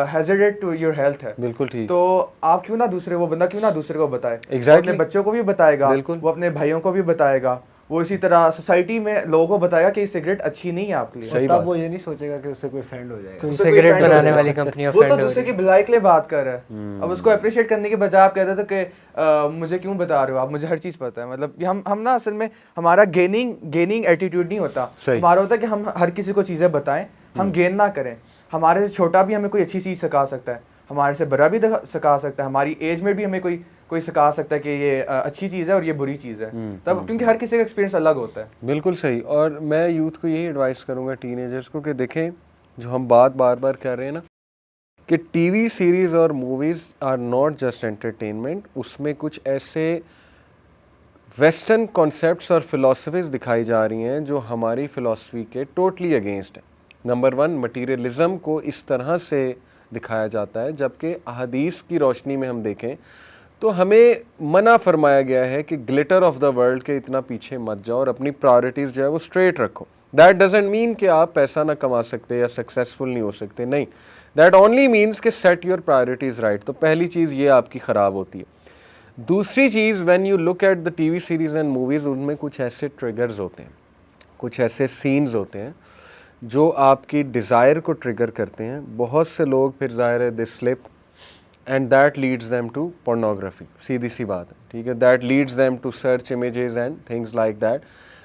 हैजर्ड टू योर हेल्थ है। बिल्कुल ठीक। तो आप क्यों ना दूसरे, वो बंदा क्यों ना दूसरे को बताए, Exactly. अपने बच्चों को भी बताएगा, वो अपने भाइयों को भी बताएगा, वो इसी तरह सोसाइटी में लोगों को बताएगा कि सिगरेट अच्छी नहीं है आपके लिए। तब वो ये नहीं सोचेगा कि उससे कोई फ्रेंड हो जाएगा, सिगरेट बनाने वाली कंपनी वो तो दूसरे की भलाई के लिए बात कर रहा है। अब उसको अप्रिशिएट करने के बजाय आप कहते थे कि मुझे क्यों बता रहे हो आप, मुझे हर चीज़ पता है। मतलब हम ना असल में हमारा गेनिंग एटीट्यूड नहीं होता, हमारा होता है कि हम हर किसी को चीज़ें बताएं, हम गेन ना करें। हमारे से छोटा भी हमें कोई अच्छी चीज़ सिखा सकता है, हमारे से बड़ा भी सिखा सकता है, हमारी एज में भी हमें कोई सिखा सकता है कि ये अच्छी चीज़ है और ये बुरी चीज़ है। तब क्योंकि हर किसी का एक्सपीरियंस अलग होता है। बिल्कुल सही। और मैं यूथ को यही एडवाइस करूँगा, टीनेजर्स को, कि देखें जो हम बात बार बार कर रहे हैं ना कि टीवी सीरीज़ और movies are not just entertainment, उसमें कुछ ऐसे वेस्टर्न कॉन्सेप्ट्स और फिलॉसफीज़ दिखाई जा रही हैं जो हमारी फ़िलासफ़ी के टोटली अगेंस्ट है। नंबर वन, मटीरियलिज़म को इस तरह से दिखाया जाता है, जबकि अहदीस की रोशनी में हम देखें तो हमें मना फरमाया गया है कि ग्लिटर ऑफ द वर्ल्ड के इतना पीछे मत जाओ और अपनी प्रायोरिटीज़ जो है वो स्ट्रेट रखो। दैट डजेंट मीन कि आप पैसा ना कमा सकते या सक्सेसफुल नहीं हो सकते, नहीं, दैट ओनली मीन्स कि सेट योर प्रायोरिटीज़ राइट। तो पहली चीज़ ये आपकी ख़राब होती है। दूसरी चीज़, when you look at the TV series and movies, उनमें कुछ ऐसे ट्रिगर्स होते हैं, कुछ ऐसे सीन्स होते हैं जो आपकी डिज़ायर को ट्रिगर करते हैं। बहुत से लोग फिर ज़ाहिर है they slip and that leads them to pornography, सीधी सी बात है, ठीक है। That leads them to search images and things like that.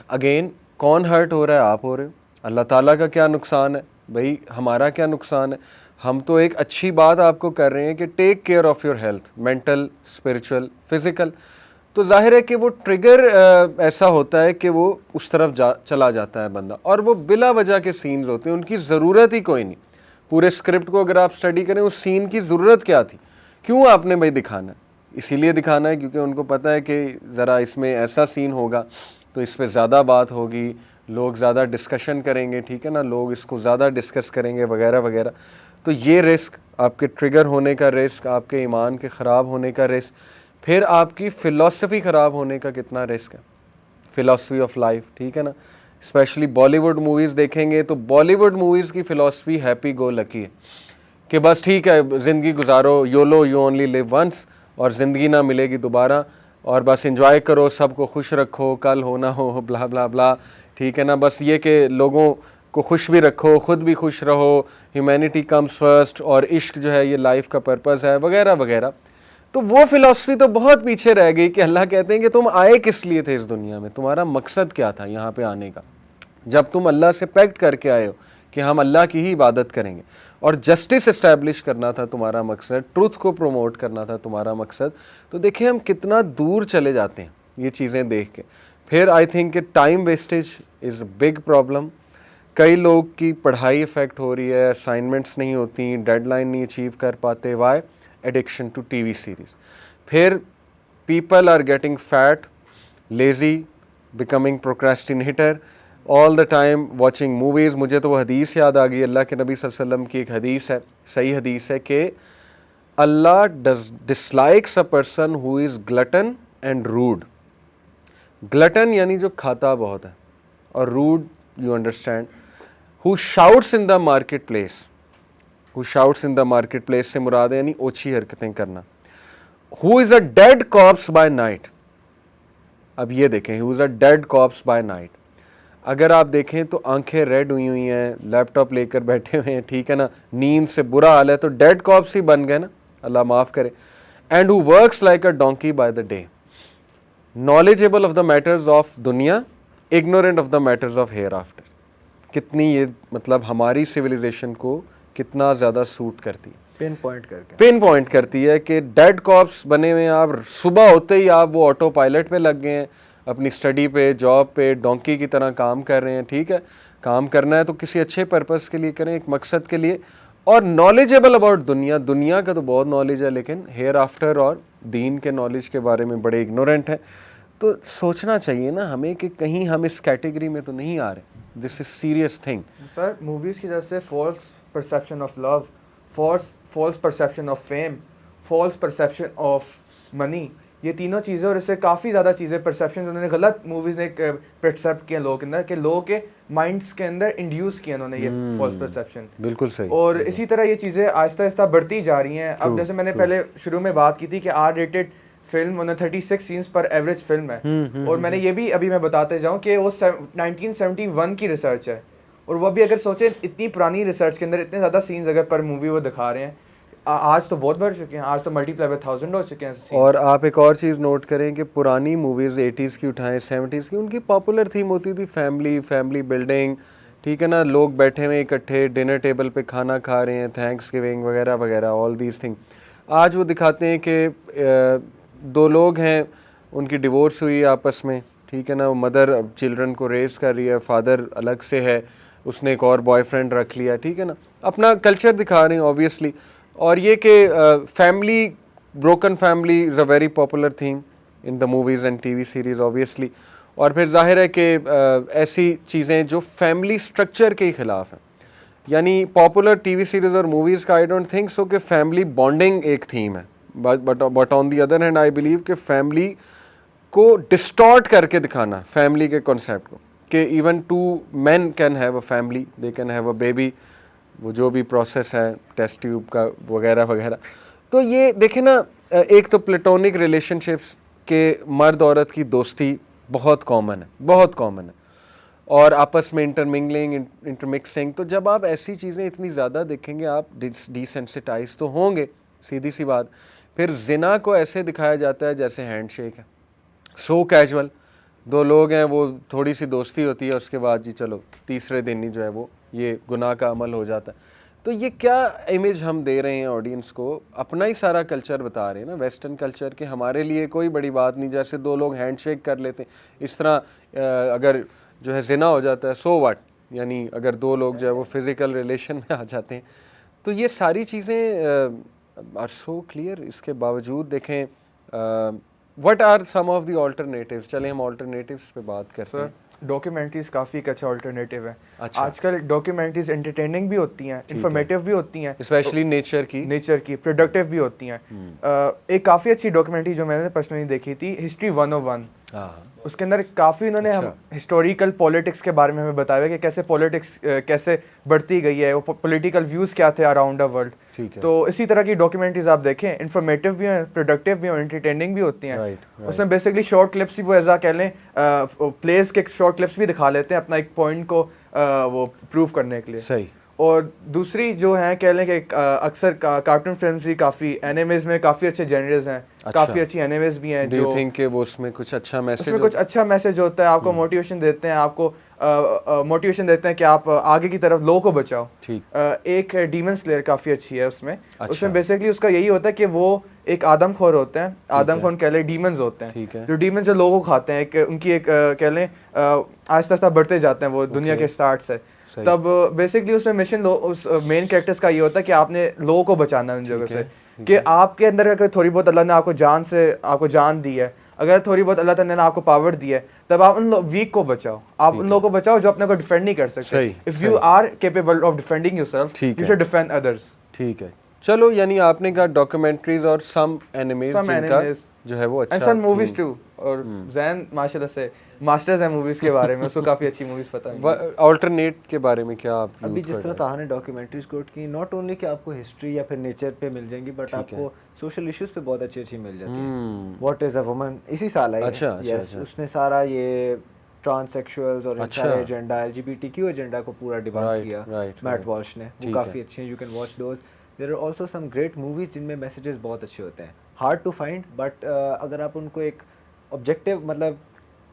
Again कौन हर्ट हो रहा है? आप हो रहे हो। अल्लाह ताला का क्या नुकसान है भाई, हमारा क्या नुकसान है? हम तो एक अच्छी बात आपको कर रहे हैं कि take care of your health, mental, spiritual, physical. तो जाहिर है कि वो ट्रिगर ऐसा होता है कि वो उस तरफ चला जाता है बंदा, और वो बिला वजह के सीन्स होते हैं, उनकी ज़रूरत ही कोई नहीं। पूरे स्क्रिप्ट को अगर आप स्टडी करें, उस सीन की ज़रूरत क्या थी, क्यों आपने भाई दिखाना है? इसीलिए दिखाना है क्योंकि उनको पता है कि ज़रा इसमें ऐसा सीन होगा तो इस पर ज़्यादा बात होगी, लोग ज़्यादा डिस्कशन करेंगे, ठीक है ना, लोग इसको ज़्यादा डिस्कस करेंगे वगैरह वगैरह। तो ये रिस्क, आपके ट्रिगर होने का रिस्क, आपके ईमान के ख़राब होने का रिस्क, फिर आपकी फ़िलासफ़ी ख़राब होने का कितना रिस्क है, फ़िलासफ़ी ऑफ लाइफ, ठीक है ना। स्पेशली बॉलीवुड मूवीज़ देखेंगे तो बॉलीवुड मूवीज़ की फ़िलासफ़ी हैप्पी गो लकी है कि बस ठीक है, ज़िंदगी गुजारो, YOLO you only live once, और ज़िंदगी ना मिलेगी दोबारा, और बस एंजॉय करो, सबको खुश रखो, कल हो ना हो, ब्ला ब्ला ब्ला, ठीक है ना। बस ये कि लोगों को खुश भी रखो, ख़ुद भी खुश रहो, ह्यूमैनिटी कम्स फर्स्ट, और इश्क जो है ये लाइफ का पर्पज़ है, वगैरह वगैरह। तो वो फ़िलासफ़ी तो बहुत पीछे रह गई कि अल्लाह कहते हैं कि तुम आए किस लिए थे इस दुनिया में, तुम्हारा मकसद क्या था यहाँ पे आने का। जब तुम अल्लाह से पैक्ट करके आए हो कि हम अल्लाह की ही इबादत करेंगे और जस्टिस इस्टेब्लिश करना था तुम्हारा मकसद, ट्रुथ को प्रमोट करना था तुम्हारा मकसद, तो देखिए हम कितना दूर चले जाते हैं ये चीज़ें देख के। फिर आई थिंक कि time wastage is a big problem. कई लोग की पढ़ाई इफ़ेक्ट हो रही है, असाइनमेंट्स नहीं होती, डेडलाइन नहीं अचीव कर पाते, why addiction to TV series. फिर people are getting fat, lazy, becoming procrastinator, all the time watching movies. मुझे तो वो हदीस याद आ गई, अल्लाह के नबी सल्लल्लाहु अलैहि वसल्लम की एक हदीस है, सही हदीस है कि Allah dislikes a person who is glutton and rude. Glutton यानी जो खाता बहुत है, और rude you understand, who shouts in the market place. Who shouts in the market place से मुराद है यानी ओछी हरकतें करना। Who is a dead corpse by night. अब ये देखें, who is a dead corpse by night. अगर आप देखें तो आंखें रेड हुई हुई हैं, लैपटॉप लेकर बैठे हुए हैं, ठीक है ना, नींद से बुरा हाल है, तो डेड कॉप्स ही बन गए ना, अल्लाह माफ़ करे। And who works like a donkey by the day, knowledgeable of the matters of दुनिया, ignorant of the matters of hereafter. कितनी ये मतलब हमारी सिविलाइजेशन को कितना ज़्यादा सूट करती है, पिन पॉइंट करती है कि डेड कॉप्स बने हुए हैं आप, सुबह होते ही आप वो ऑटो पायलट पे लग गए हैं, अपनी स्टडी पे, जॉब पे डोंकी की तरह काम कर रहे हैं। ठीक है, काम करना है तो किसी अच्छे पर्पस के लिए करें, एक मकसद के लिए। और नॉलेजेबल अबाउट दुनिया, दुनिया का तो बहुत नॉलेज है, लेकिन हेयर आफ्टर और दीन के नॉलेज के बारे में बड़े इग्नोरेंट हैं। तो सोचना चाहिए ना हमें कि कहीं हम इस कैटेगरी में तो नहीं आ रहे। This is serious thing. Sir movies की वजह से false perception of love, false perception of fame, false perception of money, ये तीनों चीज़ें, और इससे काफ़ी ज़्यादा चीज़ें परसेप्शन उन्होंने गलत मूवीज़ ने परसेप्ट किया लोगों के अंदर, कि लोगों के माइंड्स के अंदर इंड्यूस किया उन्होंने ये फॉल्स परसेप्शन। बिल्कुल सही। और इसी तरह ये चीज़ें आहिस्ता आहिस्ता बढ़ती जा रही हैं। अब जैसे मैंने पहले शुरू में बात की थी कि आर रेटेड फिल्म 36 सीन्स पर एवरेज फिल्म है, और मैंने ये भी अभी मैं बताते जाऊँ कि वो 1971 की रिसर्च है, और वो भी अगर सोचें इतनी पुरानी रिसर्च के अंदर इतने ज़्यादा सीन्स अगर पर मूवी वो दिखा रहे हैं, आज तो बहुत बढ़ चुके हैं, आज तो मल्टीप्लाई बाय 1000 हो चुके हैं। और आप एक और चीज़ नोट करें कि पुरानी मूवीज़ 80s की उठाएं, 70s की, उनकी पॉपुलर थीम होती थी फैमिली बिल्डिंग, ठीक है ना, लोग बैठे हुए इकट्ठे डिनर टेबल पे खाना खा रहे हैं, थैंक्स गिविंग वगैरह वगैरह, ऑल दीज थिंग। आज वो दिखाते हैं कि दो लोग हैं, उनकी डिवोर्स हुई आपस में, ठीक है ना, वो मदर चिल्ड्रन को रेज कर रही है, फादर अलग से है, उसने एक और बॉयफ्रेंड रख लिया, ठीक है ना, अपना कल्चर दिखा रहे हैं ऑब्वियसली। और ये कि family, broken family is a very popular thing in the movies and TV series obviously. और फिर जाहिर है कि ऐसी चीज़ें जो फैमिली स्ट्रक्चर के ख़िलाफ़ हैं, यानी पॉपुलर टीवी सीरीज़ और मूवीज़ का आई डोंट थिंक सो कि फैमिली बॉन्डिंग एक थीम है, but on the other hand I believe कि फैमिली को डिस्टॉर्ट करके दिखाना, फैमिली के कॉन्सेप्ट को, कि even 2 men can have a family, they can have a baby, वो जो भी प्रोसेस है टेस्ट ट्यूब का वगैरह वगैरह। तो ये देखें ना, एक तो प्लेटोनिक रिलेशनशिप्स के मर्द औरत की दोस्ती बहुत कॉमन है, बहुत कॉमन है, और आपस में इंटरमिंगलिंग, इंटरमिक्सिंग। तो जब आप ऐसी चीज़ें इतनी ज़्यादा देखेंगे आप डिसेंसिटाइज तो होंगे, सीधी सी बात। फिर जिना को ऐसे दिखाया जाता है जैसे हैंडशेक है, सो कैजुअल, 2 लोग हैं, वो थोड़ी सी दोस्ती होती है, उसके बाद जी चलो तीसरे दिन ही जो है वो ये गुनाह का अमल हो जाता है। तो ये क्या इमेज हम दे रहे हैं ऑडियंस को, अपना ही सारा कल्चर बता रहे हैं ना, वेस्टर्न कल्चर के, हमारे लिए कोई बड़ी बात नहीं, जैसे 2 लोग हैंडशेक कर लेते हैं इस तरह अगर जो है जिना हो जाता है, सो व्हाट, यानी अगर 2 लोग जो है वो फिज़िकल रिलेशन में आ जाते हैं। तो ये सारी चीज़ें आर सो क्लियर। इसके बावजूद देखें what are some of the alternatives. चलें हम ऑल्टरनेटिव्स पे बात करते हैं। डॉक्यूमेंट्रीज काफ़ी एक अच्छा ऑल्टरनेटिव है। अच्छा। आजकल डॉक्यूमेंट्रीज एंटरटेनिंग भी होती हैं, इंफॉर्मेटिव भी होती हैं, स्पेशली नेचर की प्रोडक्टिव भी होती हैं। एक काफ़ी अच्छी डॉक्यूमेंट्री जो मैंने पर्सनली देखी थी, हिस्ट्री 101। उसके अंदर काफ़ी उन्होंने हम हिस्टोरिकल पॉलिटिक्स के बारे में हमें बताया कि कैसे पॉलिटिक्स कैसे बढ़ती गई है, वो पॉलिटिकल व्यूज़ क्या थे अराउंड द वर्ल्ड। तो इसी तरह की डॉक्यूमेंट्रीज आप देखें, इंफॉर्मेटिव भी हैं, प्रोडक्टिव भी हैं, एंटरटेनिंग भी होती हैं। उसमें बेसिकली शॉर्ट क्लिप्स ही वो ऐसा कह लें, प्लेस के शॉर्ट क्लिप्स भी दिखा लेते हैं अपना एक पॉइंट को वो प्रूव करने के लिए। सही। और दूसरी जो है कह लें कि अक्सर कार्टून फिल्म्स भी काफ़ी, एनिमेज में काफ़ी अच्छे जेनर्स हैं। अच्छा। काफ़ी अच्छी एनिमेज भी हैं जो थिंक कि वो उसमें कुछ अच्छा मैसेज, उसमें कुछ अच्छा मैसेज होता है, आपको मोटिवेशन देते हैं, आपको मोटिवेशन देते हैं कि आप आगे की तरफ लोगों को बचाओ। ठीक। एक डीमन स्लेयर काफ़ी अच्छी है उसमें। अच्छा। उसमें बेसिकली उसका यही होता है कि वो एक आदमखोर होते हैं, आदमखोर कह लें, डीमंस होते हैं। ठीक है। जो डीमंस जो लोगों को खाते हैं, एक उनकी एक कह लें आहिस्ता आहिस्ता बढ़ते जाते हैं वो दुनिया के स्टार्ट से। तब बेसिकली उसमें मिशन उस मेन कैरेक्टर्स का ये होता है कि आपने लोगों को बचाना है उन जगह से, कि आपके अंदर अगर थोड़ी बहुत अल्लाह ने आपको जान दी है, अगर थोड़ी बहुत अल्लाह ताला ने आपको पावर दी है, तब आप उन वीक को बचाओ, आप उन लोगों को बचाओ जो अपने को डिफेंड नहीं कर सकते। If you are capable of defending yourself, you should defend others. ठीक है, चलो, यानी आपने कहा डॉक्यूमेंट्रीज और सम एनिमेज जिनका जो है वो अच्छा, एंड सम मूवीज टू। और जैन माशाल्लाह से मास्टर्स है मूवीज के बारे में, उसको काफी अच्छी मूवीज पता है। अल्टरनेट के बारे में क्या आप अभी जिस तरह ताहा ने डॉक्यूमेंट्रीज कोट की, नॉट ओनली कि आपको हिस्ट्री या फिर नेचर पे मिल जाएंगी, बट आपको सोशल इश्यूज पे बहुत अच्छी मिल जाती है। व्हाट इज अ वुमन इसी साल आई है। अच्छा, यस, उसने सारा ये ट्रांससेक्सुअल्स और सारे एजेंडा एलजीबीटीक्यू एजेंडा को पूरा डिबंक किया मैट वॉल्श ने। वो काफ़ी अच्छे हैं, you can watch those. There are also some great movies जिनमें मैसेजेस बहुत अच्छे होते हैं, हार्ड टू फाइंड, बट अगर आप उनको एक ऑब्जेक्टिव मतलब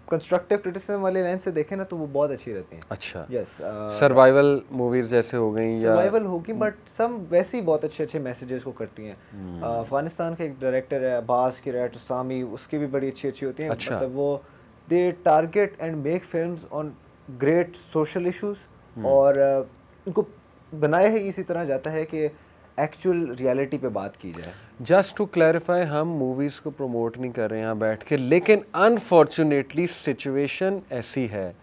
कंस्ट्रक्टिव क्रिटिसिज्म वाले लेंस से देखें ना तो वो बहुत अच्छी रहती हैं। अच्छा। यस, सर्वाइवल मूवीज जैसे हो गई या सर्वाइवल होगी, बट सम वैसे ही बहुत अच्छे मैसेजेस को करती हैं। अफगानिस्तान के एक डायरेक्टर है अब्बास किरात सामी, उसकी भी बड़ी अच्छी होती हैं। अच्छा। मतलब वो दे target and make films on great social issues, और उनको बनाया ही इसी तरह जाता है कि एक्चुअल रियलिटी पे बात की जाए। जस्ट टू क्लैरिफाई, हम मूवीज़ को प्रमोट नहीं कर रहे हैं यहाँ बैठ के, लेकिन अनफॉर्चुनेटली सिचुएशन ऐसी है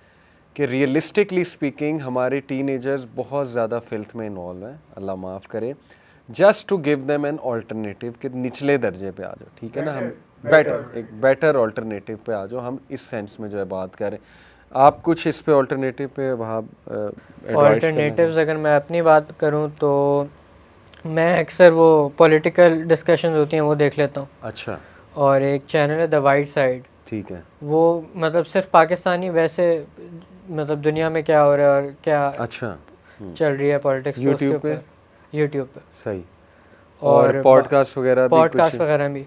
कि रियलिस्टिकली स्पीकिंग हमारे टीनेजर्स बहुत ज़्यादा फिल्थ में इन्वॉल्व हैं, अल्लाह माफ़ करे। Just to give them an alternative कि निचले दर्जे पे आ जाओ, ठीक है ना, हम एक बेटर ऑल्टरनेटिव पे आ जाओ, हम इस सेंस में जो है बात करें। आप कुछ इस पे ऑल्टरनेटिव पे वहाँ ऑल्टरनेटिव्स अगर मैं अपनी बात करूँ तो मैं अक्सर वो पॉलिटिकल डिस्कशंस होती हैं वो देख लेता हूँ। अच्छा। और एक चैनल है द वाइट साइड, ठीक है, वो मतलब सिर्फ पाकिस्तानी वैसे मतलब दुनिया में क्या हो रहा है और क्या अच्छा चल रही है पॉलिटिक्स यूट्यूब पे सही, और पॉडकास्ट वगैरह भी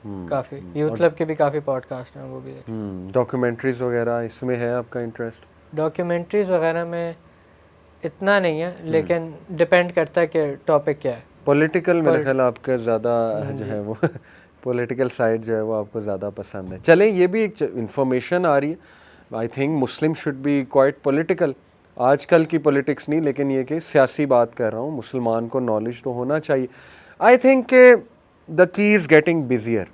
काफ़ी यूथ क्लब के भी काफ़ी पॉडकास्ट हैं, वो भी डॉक्यूमेंट्रीज वगैरह इसमें है आपका इंटरेस्ट? डॉक्यूमेंट्रीज वगैरह में इतना नहीं है, लेकिन डिपेंड करता है कि टॉपिक क्या है। पॉलिटिकल मेरे ख्याल आपका ज़्यादा जो है वो पॉलिटिकल साइड जो है वो आपको ज़्यादा पसंद है। चलें, ये भी एक इन्फॉर्मेशन आ रही है, I think Muslim should be quite political, आजकल की पॉलिटिक्स नहीं, लेकिन ये कि सियासी बात कर रहा हूँ, मुसलमान को नॉलेज तो होना चाहिए। I think the key is getting busier,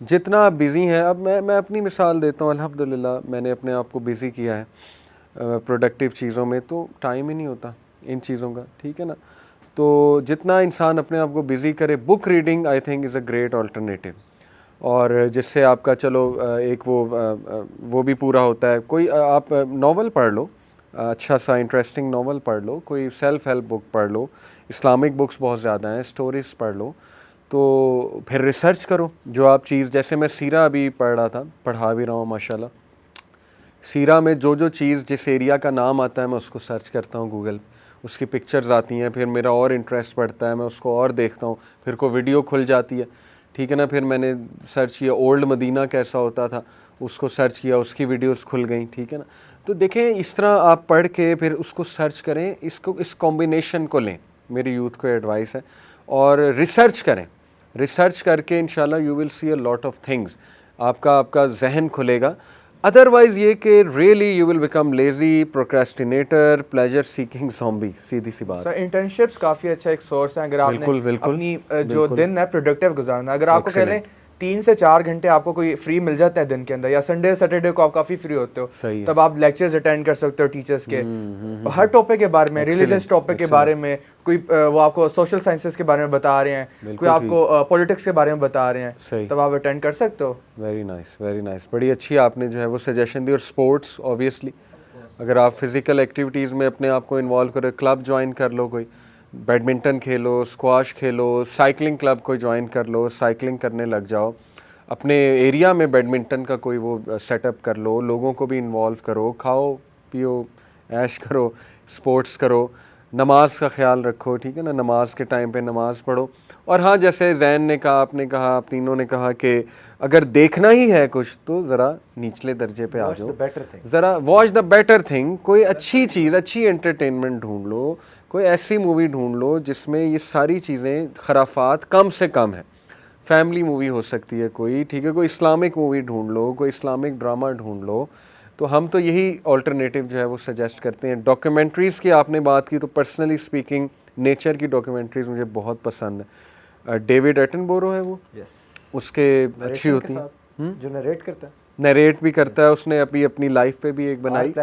जितना आप बिज़ी हैं। अब मैं अपनी मिसाल देता हूँ, अल्हम्दुलिल्लाह मैंने अपने आप को बिज़ी किया है प्रोडक्टिव चीज़ों में, तो टाइम ही नहीं होता इन चीज़ों का, ठीक है ना। तो जितना इंसान अपने आप को बिज़ी करे, book reading I think is a great alternative, और जिससे आपका चलो एक वो भी पूरा होता है। कोई आप नावल पढ़ लो, अच्छा सा इंटरेस्टिंग नावल पढ़ लो, कोई सेल्फ हेल्प बुक पढ़ लो, इस्लामिक बुक्स बहुत ज़्यादा हैं, स्टोरीज़ पढ़ लो, तो फिर रिसर्च करो जो आप चीज़, जैसे मैं सीरा अभी पढ़ रहा था, पढ़ा भी रहा हूँ माशाल्लाह। सीरा में जो चीज़ जिस एरिया का नाम आता है मैं उसको सर्च करता हूँ गूगल, उसकी पिक्चर्स आती हैं, फिर मेरा और इंटरेस्ट बढ़ता है, मैं उसको और देखता हूँ, फिर को वीडियो खुल जाती है, ठीक है ना। फिर मैंने सर्च किया ओल्ड मदीना कैसा होता था, उसको सर्च किया, उसकी वीडियोस खुल गई, ठीक है ना। तो देखें, इस तरह आप पढ़ के फिर उसको सर्च करें, इस कॉम्बिनेशन को लें, मेरी यूथ को एडवाइस है, और रिसर्च करें। रिसर्च करके इंशाल्लाह you will see a lot of things, आपका जहन खुलेगा। अदरवाइज़ ये कि really you will become lazy, procrastinator, pleasure seeking zombie, सीधी सी बात। सर इंटर्नशिप्स काफ़ी अच्छा एक सोर्स है, अगर आपने अपनी जो दिन है प्रोडक्टिव गुजारना, अगर आपको कह लें 3 से 4 घंटे आपको कोई फ्री मिल जाता है दिन के अंदर, या संडे सैटरडे को आप काफ़ी फ्री होते हो, तब आप लेक्चर्स अटेंड कर सकते हो टीचर्स के, हर टॉपिक के बारे में, रिलीजियस टॉपिक के बारे में, कोई वो आपको सोशल साइंसेस के बारे में बता रहे हैं, कोई आपको पॉलिटिक्स के बारे में बता रहे हैं, तब आप अटेंड कर सकते हो। वेरी नाइस, वेरी नाइस, बड़ी अच्छी आपने जो है वो सजेशन दी। और स्पोर्ट्स ऑब्वियसली, अगर आप फिज़िकल एक्टिविटीज़ में अपने आप को इन्वॉल्व करें, क्लब ज्वाइन कर लो, कोई बैडमिंटन खेलो, स्क्वाश खेलो, साइकिलिंग क्लब कोई ज्वाइन कर लो, साइकिलिंग करने लग जाओ, अपने एरिया में बैडमिंटन का कोई वो सेटअप कर लो, लोगों को भी इन्वॉल्व करो, खाओ पियो ऐश करो, स्पोर्ट्स करो, नमाज का ख्याल रखो, ठीक है ना, नमाज के टाइम पे नमाज पढ़ो। और हाँ, जैसे जैन ने कहा, आपने कहा, आप तीनों ने कहा कि अगर देखना ही है कुछ तो ज़रा निचले दर्जे पे आ जाओ, ज़रा वॉच द बेटर थिंग, कोई अच्छी चीज़, अच्छी एंटरटेनमेंट ढूंढ लो, कोई ऐसी मूवी ढूंढ लो जिसमें ये सारी चीज़ें खराफात कम से कम है। फैमिली मूवी हो सकती है कोई, ठीक है, कोई इस्लामिक मूवी ढूंढ लो, कोई इस्लामिक ड्रामा ढूंढ लो। तो हम तो यही ऑल्टरनेटिव जो है वो सजेस्ट करते हैं। डॉक्यूमेंट्रीज़ की आपने बात की, तो पर्सनली स्पीकिंग नेचर की डॉक्यूमेंट्रीज़ मुझे बहुत पसंद है। डेविड एटनबोरो है वो, उसके अच्छी होती हैं, जो नरेट करता है, नरेट भी करता है, उसने अभी अपनी लाइफ पे भी एक बनाई।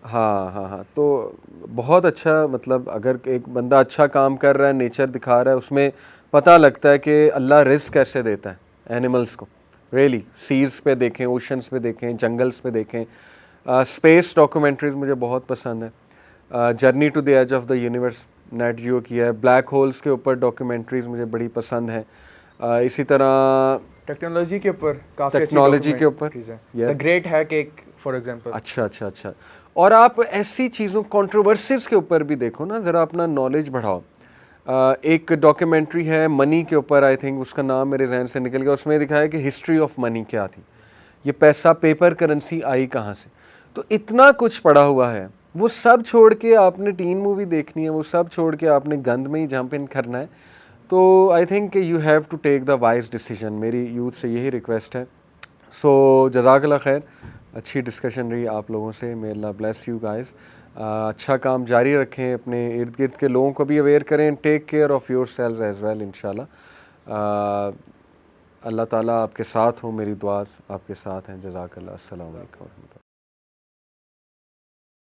हाँ हाँ हाँ, तो बहुत अच्छा, मतलब अगर एक बंदा अच्छा काम कर रहा है, नेचर दिखा रहा है, उसमें पता लगता है कि अल्लाह रिस्क कैसे देता है एनिमल्स को। रियली सीज़ पे देखें, ओशंस पे देखें, जंगल्स पे देखें। स्पेस डॉक्यूमेंट्रीज़ मुझे बहुत पसंद है। Journey to the edge of the universe Nat Geo की है। ब्लैक होल्स के ऊपर डॉक्यूमेंट्रीज़ मुझे बड़ी पसंद है। इसी तरह टेक्नोलॉजी के ऊपर काफ़ी टेक्नोलॉजी के ऊपर द ग्रेट हैक एक फॉर एग्जांपल। अच्छा। और आप ऐसी चीज़ों, कंट्रोवर्सीज़ के ऊपर भी देखो ना, ज़रा अपना नॉलेज बढ़ाओ। एक डॉक्यूमेंट्री है मनी के ऊपर, आई थिंक उसका नाम मेरे जहन से निकल गया। उसमें दिखाया कि हिस्ट्री ऑफ मनी क्या थी, ये पैसा, पेपर करेंसी आई कहाँ से। तो इतना कुछ पड़ा हुआ है, वो सब छोड़ के आपने टीन मूवी देखनी है, वो सब छोड़ के आपने गंद में ही जंप इन करना है। तो I think you have to take the wise decision. मेरी यूथ से यही रिक्वेस्ट है। सो जज़ाकल्लाह खैर, अच्छी डिस्कशन रही आप लोगों से। मे अल्लाह ब्लेस यू गाइस। अच्छा काम जारी रखें, अपने इर्द गिर्द के लोगों को भी अवेयर करें। Take care of yourself as well इंशाल्लाह। अल्लाह ताला आपके साथ हो, मेरी दुआ आपके साथ हैं। जज़ाकल्लाह। अस्सलाम वालेकुम।